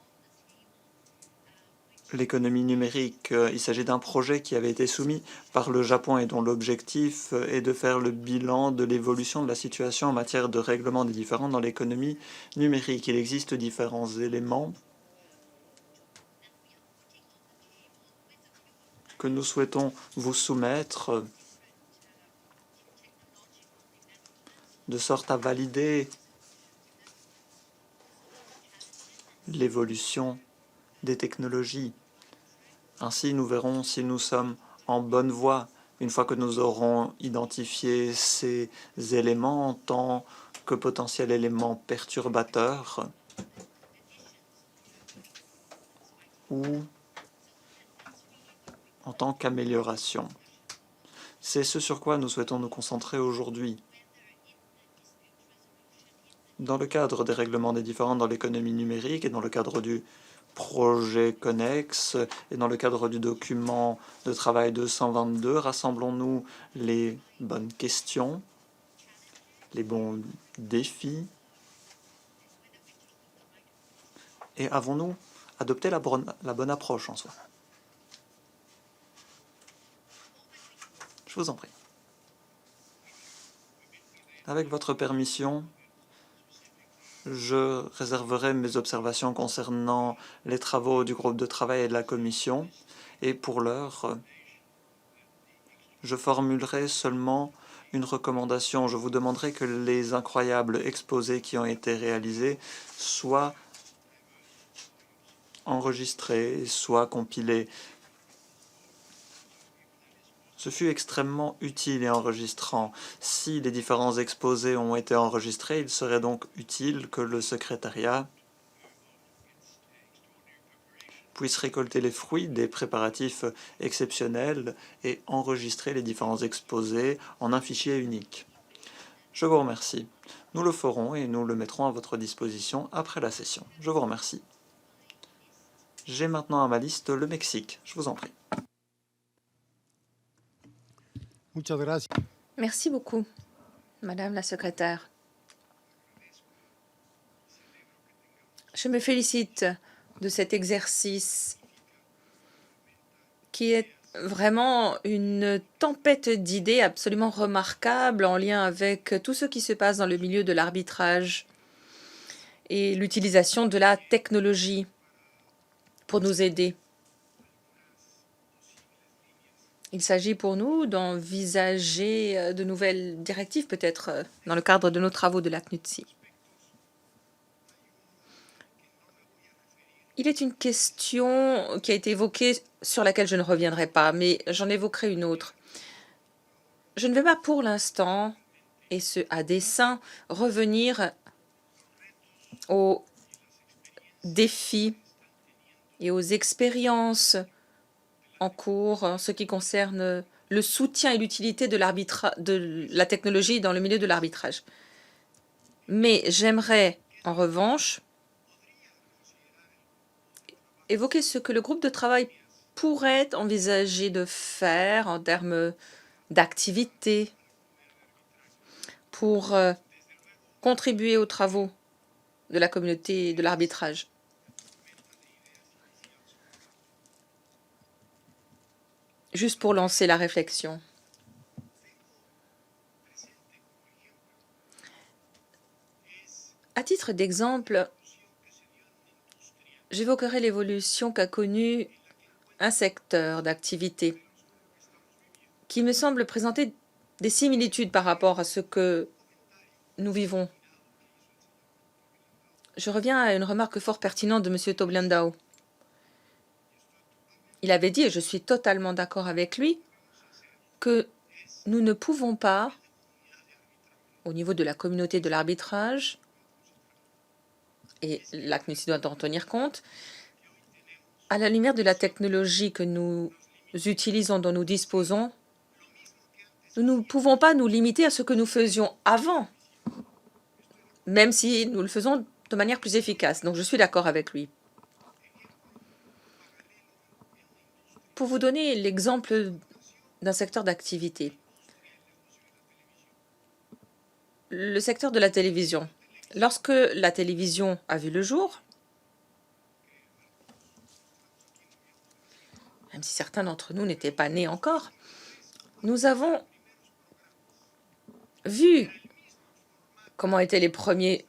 l'économie numérique. Il s'agit d'un projet qui avait été soumis par le Japon et dont l'objectif est de faire le bilan de l'évolution de la situation en matière de règlement des différends dans l'économie numérique. Il existe différents éléments que nous souhaitons vous soumettre de sorte à valider l'évolution des technologies. Ainsi, nous verrons si nous sommes en bonne voie une fois que nous aurons identifié ces éléments en tant que potentiels éléments perturbateurs ou en tant qu'amélioration. C'est ce sur quoi nous souhaitons nous concentrer aujourd'hui. Dans le cadre des règlements des différends dans l'économie numérique et dans le cadre du projet connexe et dans le cadre du document de travail 222, rassemblons-nous les bonnes questions, les bons défis et avons-nous adopté la bonne approche en soi? Je vous en prie. Avec votre permission, je réserverai mes observations concernant les travaux du groupe de travail et de la commission. Et pour l'heure, je formulerai seulement une recommandation. Je vous demanderai que les incroyables exposés qui ont été réalisés soient enregistrés, soient compilés. Ce fut extrêmement utile et enregistrant. Si les différents exposés ont été enregistrés, il serait donc utile que le secrétariat puisse récolter les fruits des préparatifs exceptionnels et enregistrer les différents exposés en un fichier unique. Je vous remercie. Nous le ferons et nous le mettrons à votre disposition après la session. Je vous remercie. J'ai maintenant à ma liste le Mexique. Je vous en prie. Merci beaucoup, Madame la secrétaire. Je me félicite de cet exercice qui est vraiment une tempête d'idées absolument remarquable en lien avec tout ce qui se passe dans le milieu de l'arbitrage et l'utilisation de la technologie pour nous aider. Il s'agit pour nous d'envisager de nouvelles directives, peut-être dans le cadre de nos travaux de la CNUTSI. Il est une question qui a été évoquée sur laquelle je ne reviendrai pas, mais j'en évoquerai une autre. Je ne vais pas pour l'instant, et ce à dessein, revenir aux défis et aux expériences en cours en ce qui concerne le soutien et l'utilité de la technologie dans le milieu de l'arbitrage. Mais j'aimerais, en revanche, évoquer ce que le groupe de travail pourrait envisager de faire en termes d'activités pour contribuer aux travaux de la communauté de l'arbitrage. Juste pour lancer la réflexion. À titre d'exemple, j'évoquerai l'évolution qu'a connue un secteur d'activité qui me semble présenter des similitudes par rapport à ce que nous vivons. Je reviens à une remarque fort pertinente de M. Toblandau. Il avait dit, et je suis totalement d'accord avec lui, que nous ne pouvons pas, au niveau de la communauté de l'arbitrage, et la CNUTSI doit en tenir compte, à la lumière de la technologie que nous utilisons, dont nous disposons, nous ne pouvons pas nous limiter à ce que nous faisions avant, même si nous le faisons de manière plus efficace. Donc je suis d'accord avec lui. Pour vous donner l'exemple d'un secteur d'activité, le secteur de la télévision. Lorsque la télévision a vu le jour, même si certains d'entre nous n'étaient pas nés encore, nous avons vu comment étaient les premiers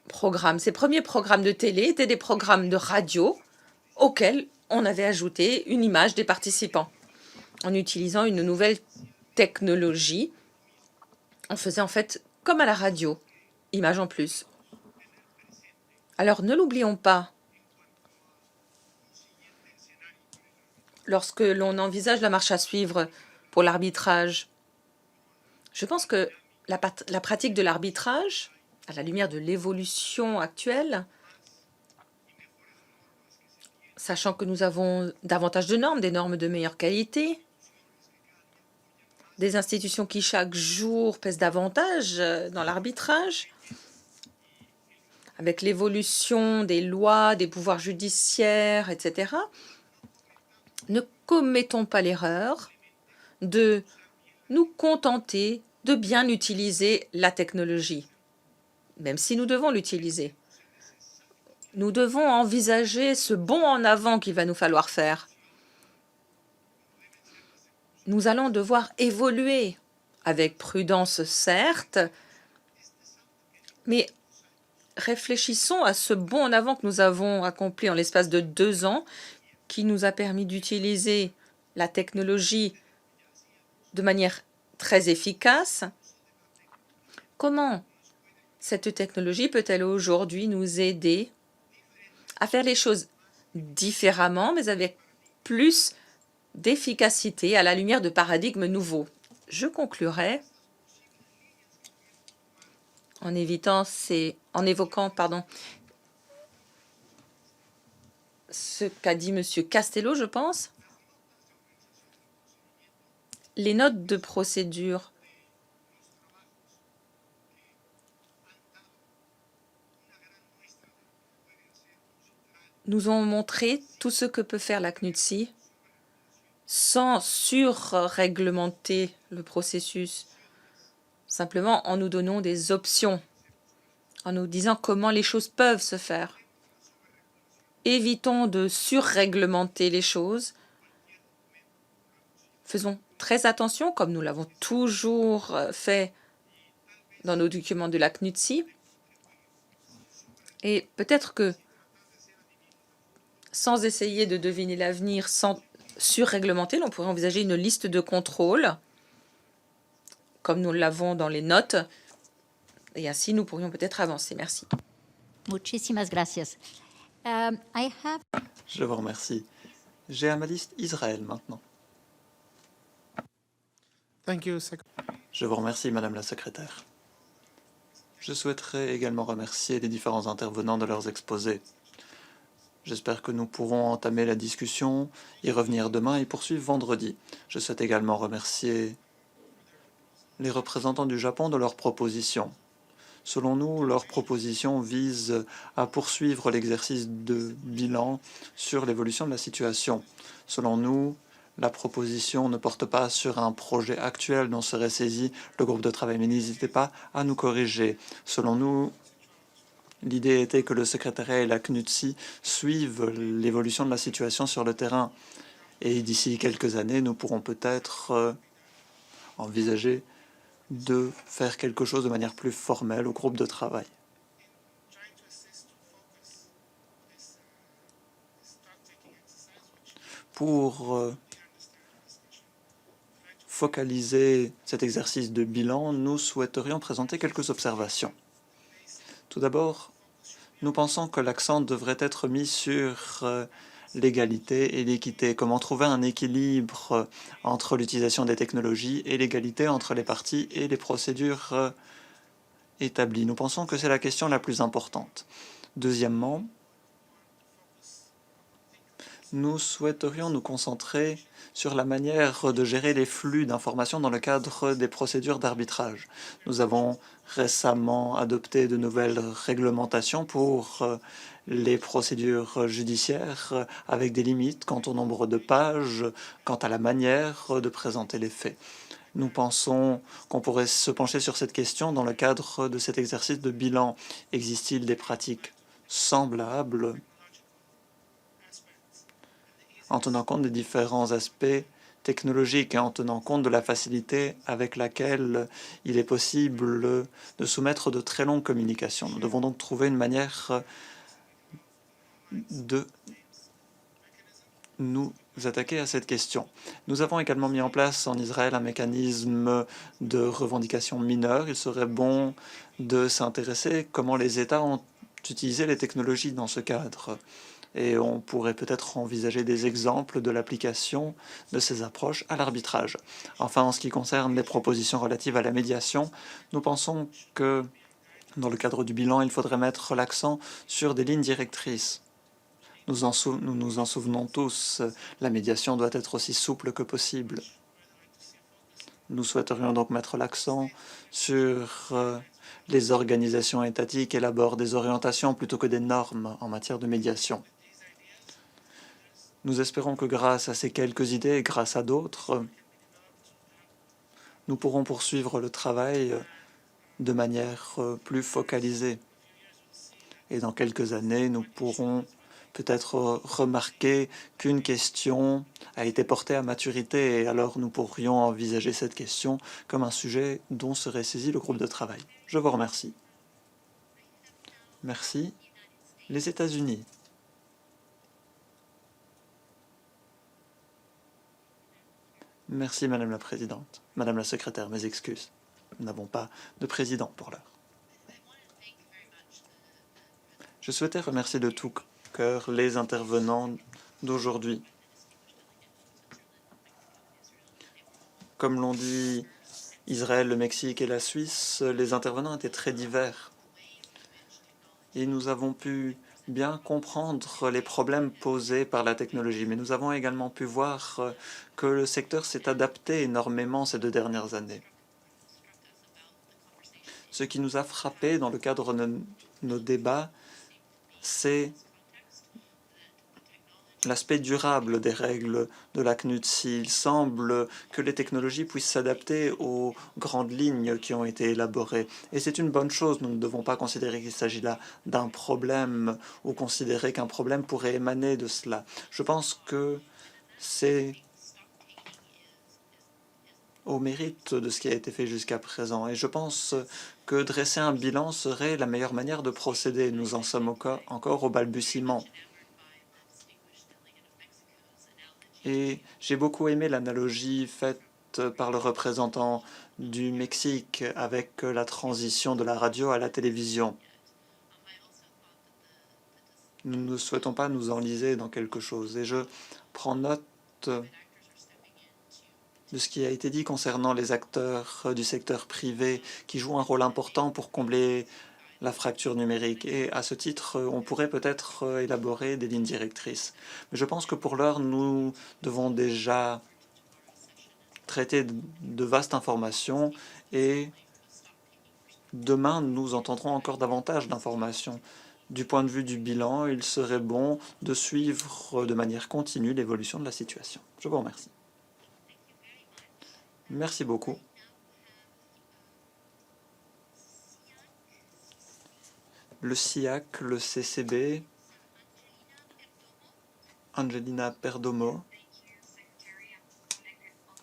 programmes. Ces premiers programmes de télé étaient des programmes de radio auxquels on avait ajouté une image des participants. En utilisant une nouvelle technologie, on faisait en fait comme à la radio, image en plus. Alors ne l'oublions pas. Lorsque l'on envisage la marche à suivre pour l'arbitrage, je pense que la pratique de l'arbitrage, à la lumière de l'évolution actuelle, sachant que nous avons davantage de normes, des normes de meilleure qualité, des institutions qui chaque jour pèsent davantage dans l'arbitrage, avec l'évolution des lois, des pouvoirs judiciaires, etc., ne commettons pas l'erreur de nous contenter de bien utiliser la technologie, même si nous devons l'utiliser. Nous devons envisager ce bond en avant qu'il va nous falloir faire. Nous allons devoir évoluer avec prudence, certes, mais réfléchissons à ce bond en avant que nous avons accompli en l'espace de 2 ans, qui nous a permis d'utiliser la technologie de manière très efficace. Comment cette technologie peut-elle aujourd'hui nous aider à faire les choses différemment, mais avec plus d'efficacité à la lumière de paradigmes nouveaux? Je conclurai en évoquant ce qu'a dit M. Castello, je pense. Les notes de procédure nous ont montré tout ce que peut faire la CNUTSI sans surréglementer le processus, simplement en nous donnant des options, en nous disant comment les choses peuvent se faire. Évitons de surréglementer les choses. Faisons très attention, comme nous l'avons toujours fait dans nos documents de la CNUTSI. Et peut-être que, sans essayer de deviner l'avenir, sans surréglementer, on pourrait envisager une liste de contrôle, comme nous l'avons dans les notes, et ainsi nous pourrions peut-être avancer. Merci. Muchísimas gracias. I have... Je vous remercie. J'ai à ma liste Israël maintenant. Je vous remercie, Madame la Secrétaire. Je souhaiterais également remercier les différents intervenants de leurs exposés. J'espère que nous pourrons entamer la discussion, y revenir demain et poursuivre vendredi. Je souhaite également remercier les représentants du Japon de leurs propositions. Selon nous, leurs propositions visent à poursuivre l'exercice de bilan sur l'évolution de la situation. Selon nous, la proposition ne porte pas sur un projet actuel dont serait saisi le groupe de travail, mais n'hésitez pas à nous corriger. Selon nous, l'idée était que le secrétariat et la CNUTSI suivent l'évolution de la situation sur le terrain. Et d'ici quelques années, nous pourrons peut-être envisager de faire quelque chose de manière plus formelle au groupe de travail. Pour focaliser cet exercice de bilan, nous souhaiterions présenter quelques observations. Tout d'abord, nous pensons que l'accent devrait être mis sur l'égalité et l'équité. Comment trouver un équilibre entre l'utilisation des technologies et l'égalité entre les parties et les procédures établies. Nous pensons que c'est la question la plus importante. Deuxièmement, Nous souhaiterions nous concentrer sur la manière de gérer les flux d'informations dans le cadre des procédures d'arbitrage. Nous avons récemment adopté de nouvelles réglementations pour les procédures judiciaires avec des limites quant au nombre de pages, quant à la manière de présenter les faits. Nous pensons qu'on pourrait se pencher sur cette question dans le cadre de cet exercice de bilan. Existe-t-il des pratiques semblables en tenant compte des différents aspects technologiques et en tenant compte de la facilité avec laquelle il est possible de soumettre de très longues communications. Nous devons donc trouver une manière de nous attaquer à cette question. Nous avons également mis en place en Israël un mécanisme de revendication mineure. Il serait bon de s'intéresser comment les États ont utilisé les technologies dans ce cadre. Et on pourrait peut-être envisager des exemples de l'application de ces approches à l'arbitrage. Enfin, en ce qui concerne les propositions relatives à la médiation, nous pensons que dans le cadre du bilan, il faudrait mettre l'accent sur des lignes directrices. Nous nous en souvenons tous, la médiation doit être aussi souple que possible. Nous souhaiterions donc mettre l'accent sur les organisations étatiques élaborent des orientations plutôt que des normes en matière de médiation. Nous espérons que grâce à ces quelques idées et grâce à d'autres, nous pourrons poursuivre le travail de manière plus focalisée. Et dans quelques années, nous pourrons peut-être remarquer qu'une question a été portée à maturité et alors nous pourrions envisager cette question comme un sujet dont serait saisi le groupe de travail. Je vous remercie. Merci. Les États-Unis. Merci, Madame la Présidente. Madame la Secrétaire, mes excuses. Nous n'avons pas de président pour l'heure. Je souhaitais remercier de tout cœur les intervenants d'aujourd'hui. Comme l'ont dit Israël, le Mexique et la Suisse, les intervenants étaient très divers. Et nous avons pu bien comprendre les problèmes posés par la technologie. Mais nous avons également pu voir que le secteur s'est adapté énormément ces 2 dernières années. Ce qui nous a frappé dans le cadre de nos débats, c'est l'aspect durable des règles de la CNUTSI. Il semble que les technologies puissent s'adapter aux grandes lignes qui ont été élaborées. Et c'est une bonne chose. Nous ne devons pas considérer qu'il s'agit là d'un problème ou considérer qu'un problème pourrait émaner de cela. Je pense que c'est au mérite de ce qui a été fait jusqu'à présent. Et je pense que dresser un bilan serait la meilleure manière de procéder. Nous en sommes encore au balbutiement. Et j'ai beaucoup aimé l'analogie faite par le représentant du Mexique avec la transition de la radio à la télévision. Nous ne souhaitons pas nous enliser dans quelque chose. Et je prends note de ce qui a été dit concernant les acteurs du secteur privé qui jouent un rôle important pour combler la fracture numérique. Et à ce titre, on pourrait peut-être élaborer des lignes directrices. Mais je pense que pour l'heure, nous devons déjà traiter de vastes informations et demain, nous entendrons encore davantage d'informations. Du point de vue du bilan, il serait bon de suivre de manière continue l'évolution de la situation. Je vous remercie. Merci beaucoup. Le SIAC, le CCB, Angelina Perdomo.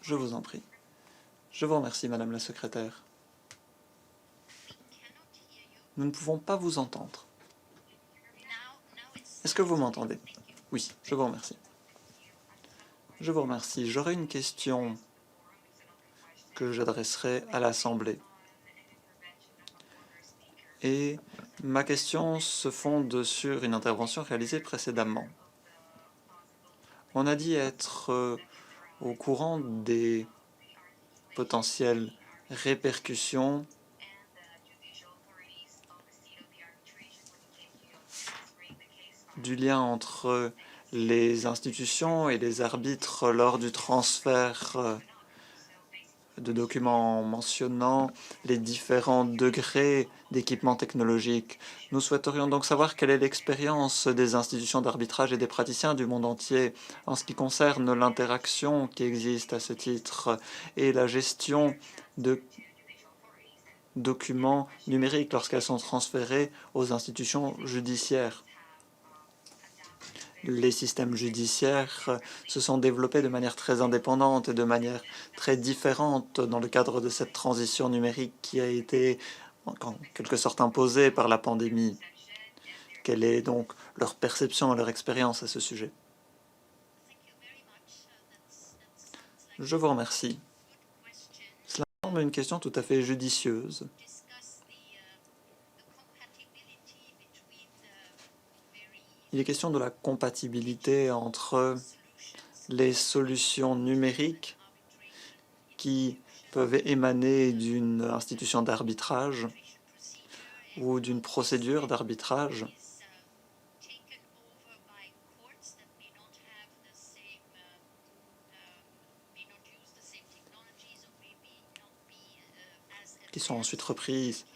Je vous en prie. Je vous remercie, Madame la Secrétaire. Nous ne pouvons pas vous entendre. Est-ce que vous m'entendez? Oui, je vous remercie. Je vous remercie. J'aurais une question que j'adresserai à l'Assemblée. Et ma question se fonde sur une intervention réalisée précédemment. On a dit être au courant des potentielles répercussions du lien entre les institutions et les arbitres lors du transfert de documents mentionnant les différents degrés d'équipement technologique. Nous souhaiterions donc savoir quelle est l'expérience des institutions d'arbitrage et des praticiens du monde entier en ce qui concerne l'interaction qui existe à ce titre et la gestion de documents numériques lorsqu'elles sont transférées aux institutions judiciaires. Les systèmes judiciaires se sont développés de manière très indépendante et de manière très différente dans le cadre de cette transition numérique qui a été en quelque sorte imposée par la pandémie. Quelle est donc leur perception et leur expérience à ce sujet? Je vous remercie. Cela semble une question tout à fait judicieuse. Il est question de la compatibilité entre les solutions numériques qui peuvent émaner d'une institution d'arbitrage ou d'une procédure d'arbitrage qui sont ensuite reprises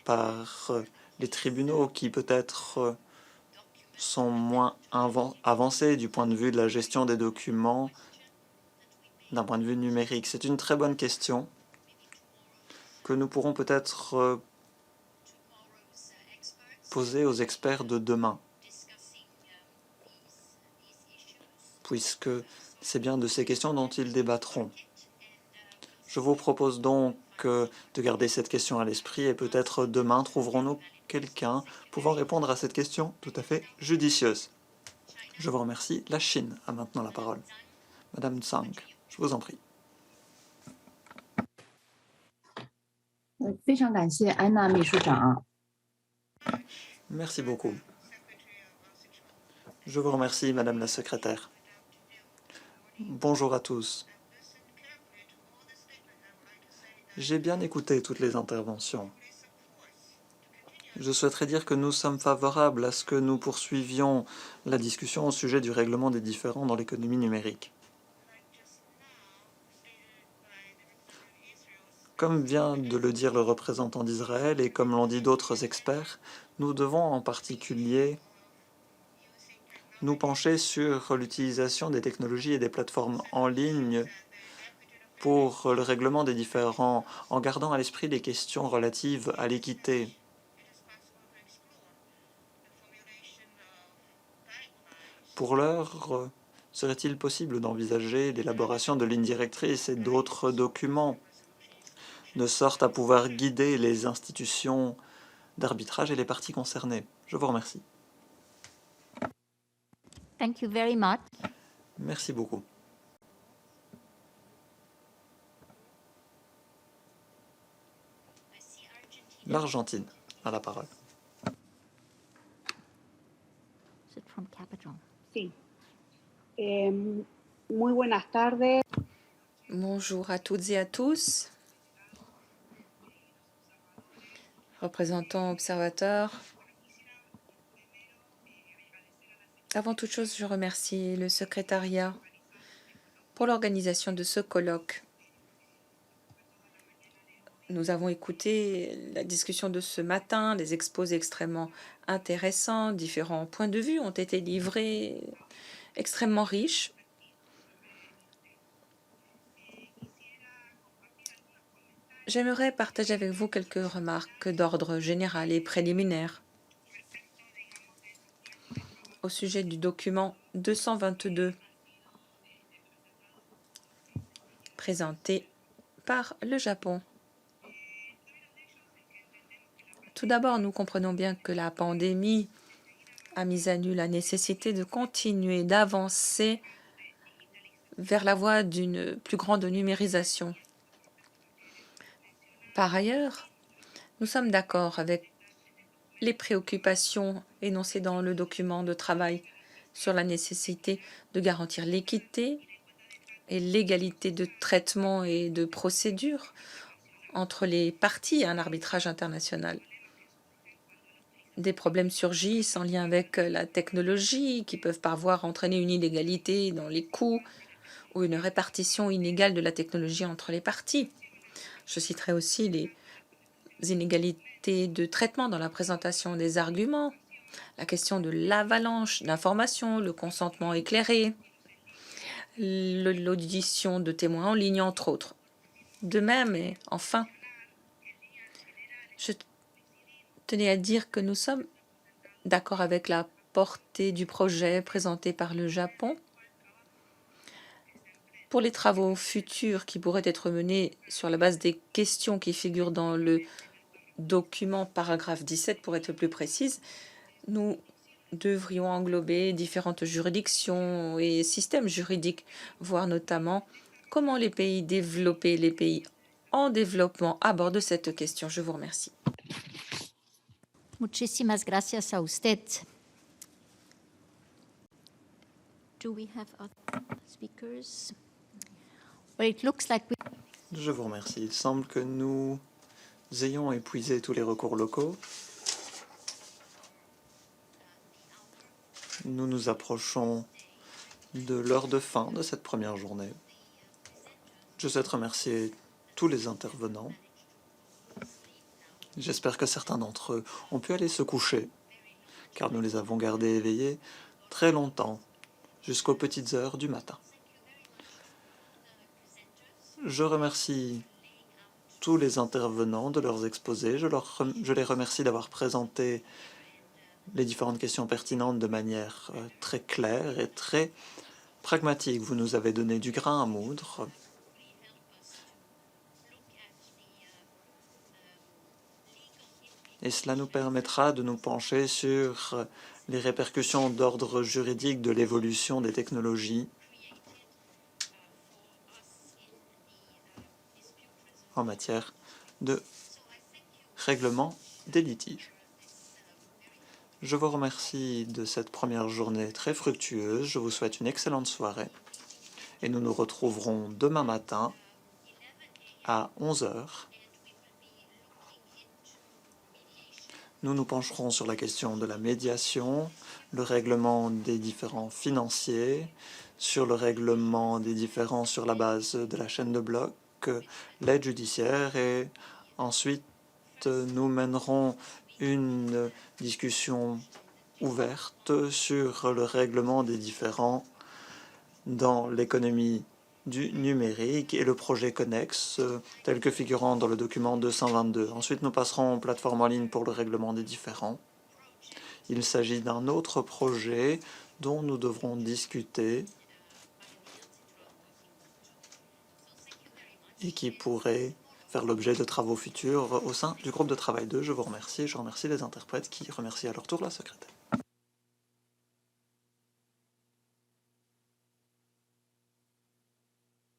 par les tribunaux qui peut-être sont moins avancés du point de vue de la gestion des documents d'un point de vue numérique. C'est une très bonne question que nous pourrons peut-être poser aux experts de demain, puisque c'est bien de ces questions dont ils débattront. Je vous propose donc de garder cette question à l'esprit et peut-être demain trouverons-nous quelqu'un pouvant répondre à cette question tout à fait judicieuse. Je vous remercie. La Chine a maintenant la parole. Madame Tsang, je vous en prie. Merci beaucoup. Je vous remercie, Madame la secrétaire. Bonjour à tous. J'ai bien écouté toutes les interventions. Je souhaiterais dire que nous sommes favorables à ce que nous poursuivions la discussion au sujet du règlement des différends dans l'économie numérique. Comme vient de le dire le représentant d'Israël et comme l'ont dit d'autres experts, nous devons en particulier nous pencher sur l'utilisation des technologies et des plateformes en ligne pour le règlement des différends, en gardant à l'esprit les questions relatives à l'équité. Pour l'heure, serait-il possible d'envisager l'élaboration de lignes directrices et d'autres documents de sorte à pouvoir guider les institutions d'arbitrage et les parties concernées? Je vous remercie. Thank you very much. Merci beaucoup. L'Argentine a la parole. Is it from Capital? Sí. Muy buenas tardes. Bonjour à toutes et à tous. Représentants, observateurs. Avant toute chose, je remercie le secrétariat pour l'organisation de ce colloque. Nous avons écouté la discussion de ce matin, des exposés extrêmement intéressants, différents points de vue ont été livrés, extrêmement riches. J'aimerais partager avec vous quelques remarques d'ordre général et préliminaire au sujet du document 222 présenté par le Japon. Tout d'abord, nous comprenons bien que la pandémie a mis à nu la nécessité de continuer d'avancer vers la voie d'une plus grande numérisation. Par ailleurs, nous sommes d'accord avec les préoccupations énoncées dans le document de travail sur la nécessité de garantir l'équité et l'égalité de traitement et de procédure entre les parties à un arbitrage international. des problèmes surgissent en lien avec la technologie qui peuvent parfois entraîner une inégalité dans les coûts ou une répartition inégale de la technologie entre les parties. Je citerai aussi les inégalités de traitement dans la présentation des arguments, la question de l'avalanche d'informations, le consentement éclairé, l'audition de témoins en ligne, entre autres. De même, et enfin, je tenais à dire que nous sommes d'accord avec la portée du projet présenté par le Japon. Pour les travaux futurs qui pourraient être menés sur la base des questions qui figurent dans le document paragraphe 17, pour être plus précise, nous devrions englober différentes juridictions et systèmes juridiques, voir notamment comment les pays développés, les pays en développement abordent cette question. Je vous remercie. Muchísimas gracias a usted. Do we have other speakers? Well, it looks like we... Je vous remercie. Il semble que nous ayons épuisé tous les recours locaux. Nous nous approchons de l'heure de fin de cette première journée. Je souhaite remercier tous les intervenants. J'espère que certains d'entre eux ont pu aller se coucher, car nous les avons gardés éveillés très longtemps, jusqu'aux petites heures du matin. Je remercie tous les intervenants de leurs exposés. Je les remercie d'avoir présenté les différentes questions pertinentes de manière très claire et très pragmatique. Vous nous avez donné du grain à moudre. Et cela nous permettra de nous pencher sur les répercussions d'ordre juridique de l'évolution des technologies en matière de règlement des litiges. Je vous remercie de cette première journée très fructueuse. Je vous souhaite une excellente soirée et nous nous retrouverons demain matin à 11 h. Nous nous pencherons sur la question de la médiation, le règlement des différends financiers, sur le règlement des différends sur la base de la chaîne de blocs, l'aide judiciaire et ensuite nous mènerons une discussion ouverte sur le règlement des différends dans l'économie du numérique et le projet Connex tel que figurant dans le document 222. Ensuite, nous passerons aux plateformes en ligne pour le règlement des différends. Il s'agit d'un autre projet dont nous devrons discuter et qui pourrait faire l'objet de travaux futurs au sein du groupe de travail 2. Je vous remercie et je remercie les interprètes qui remercient à leur tour la secrétaire.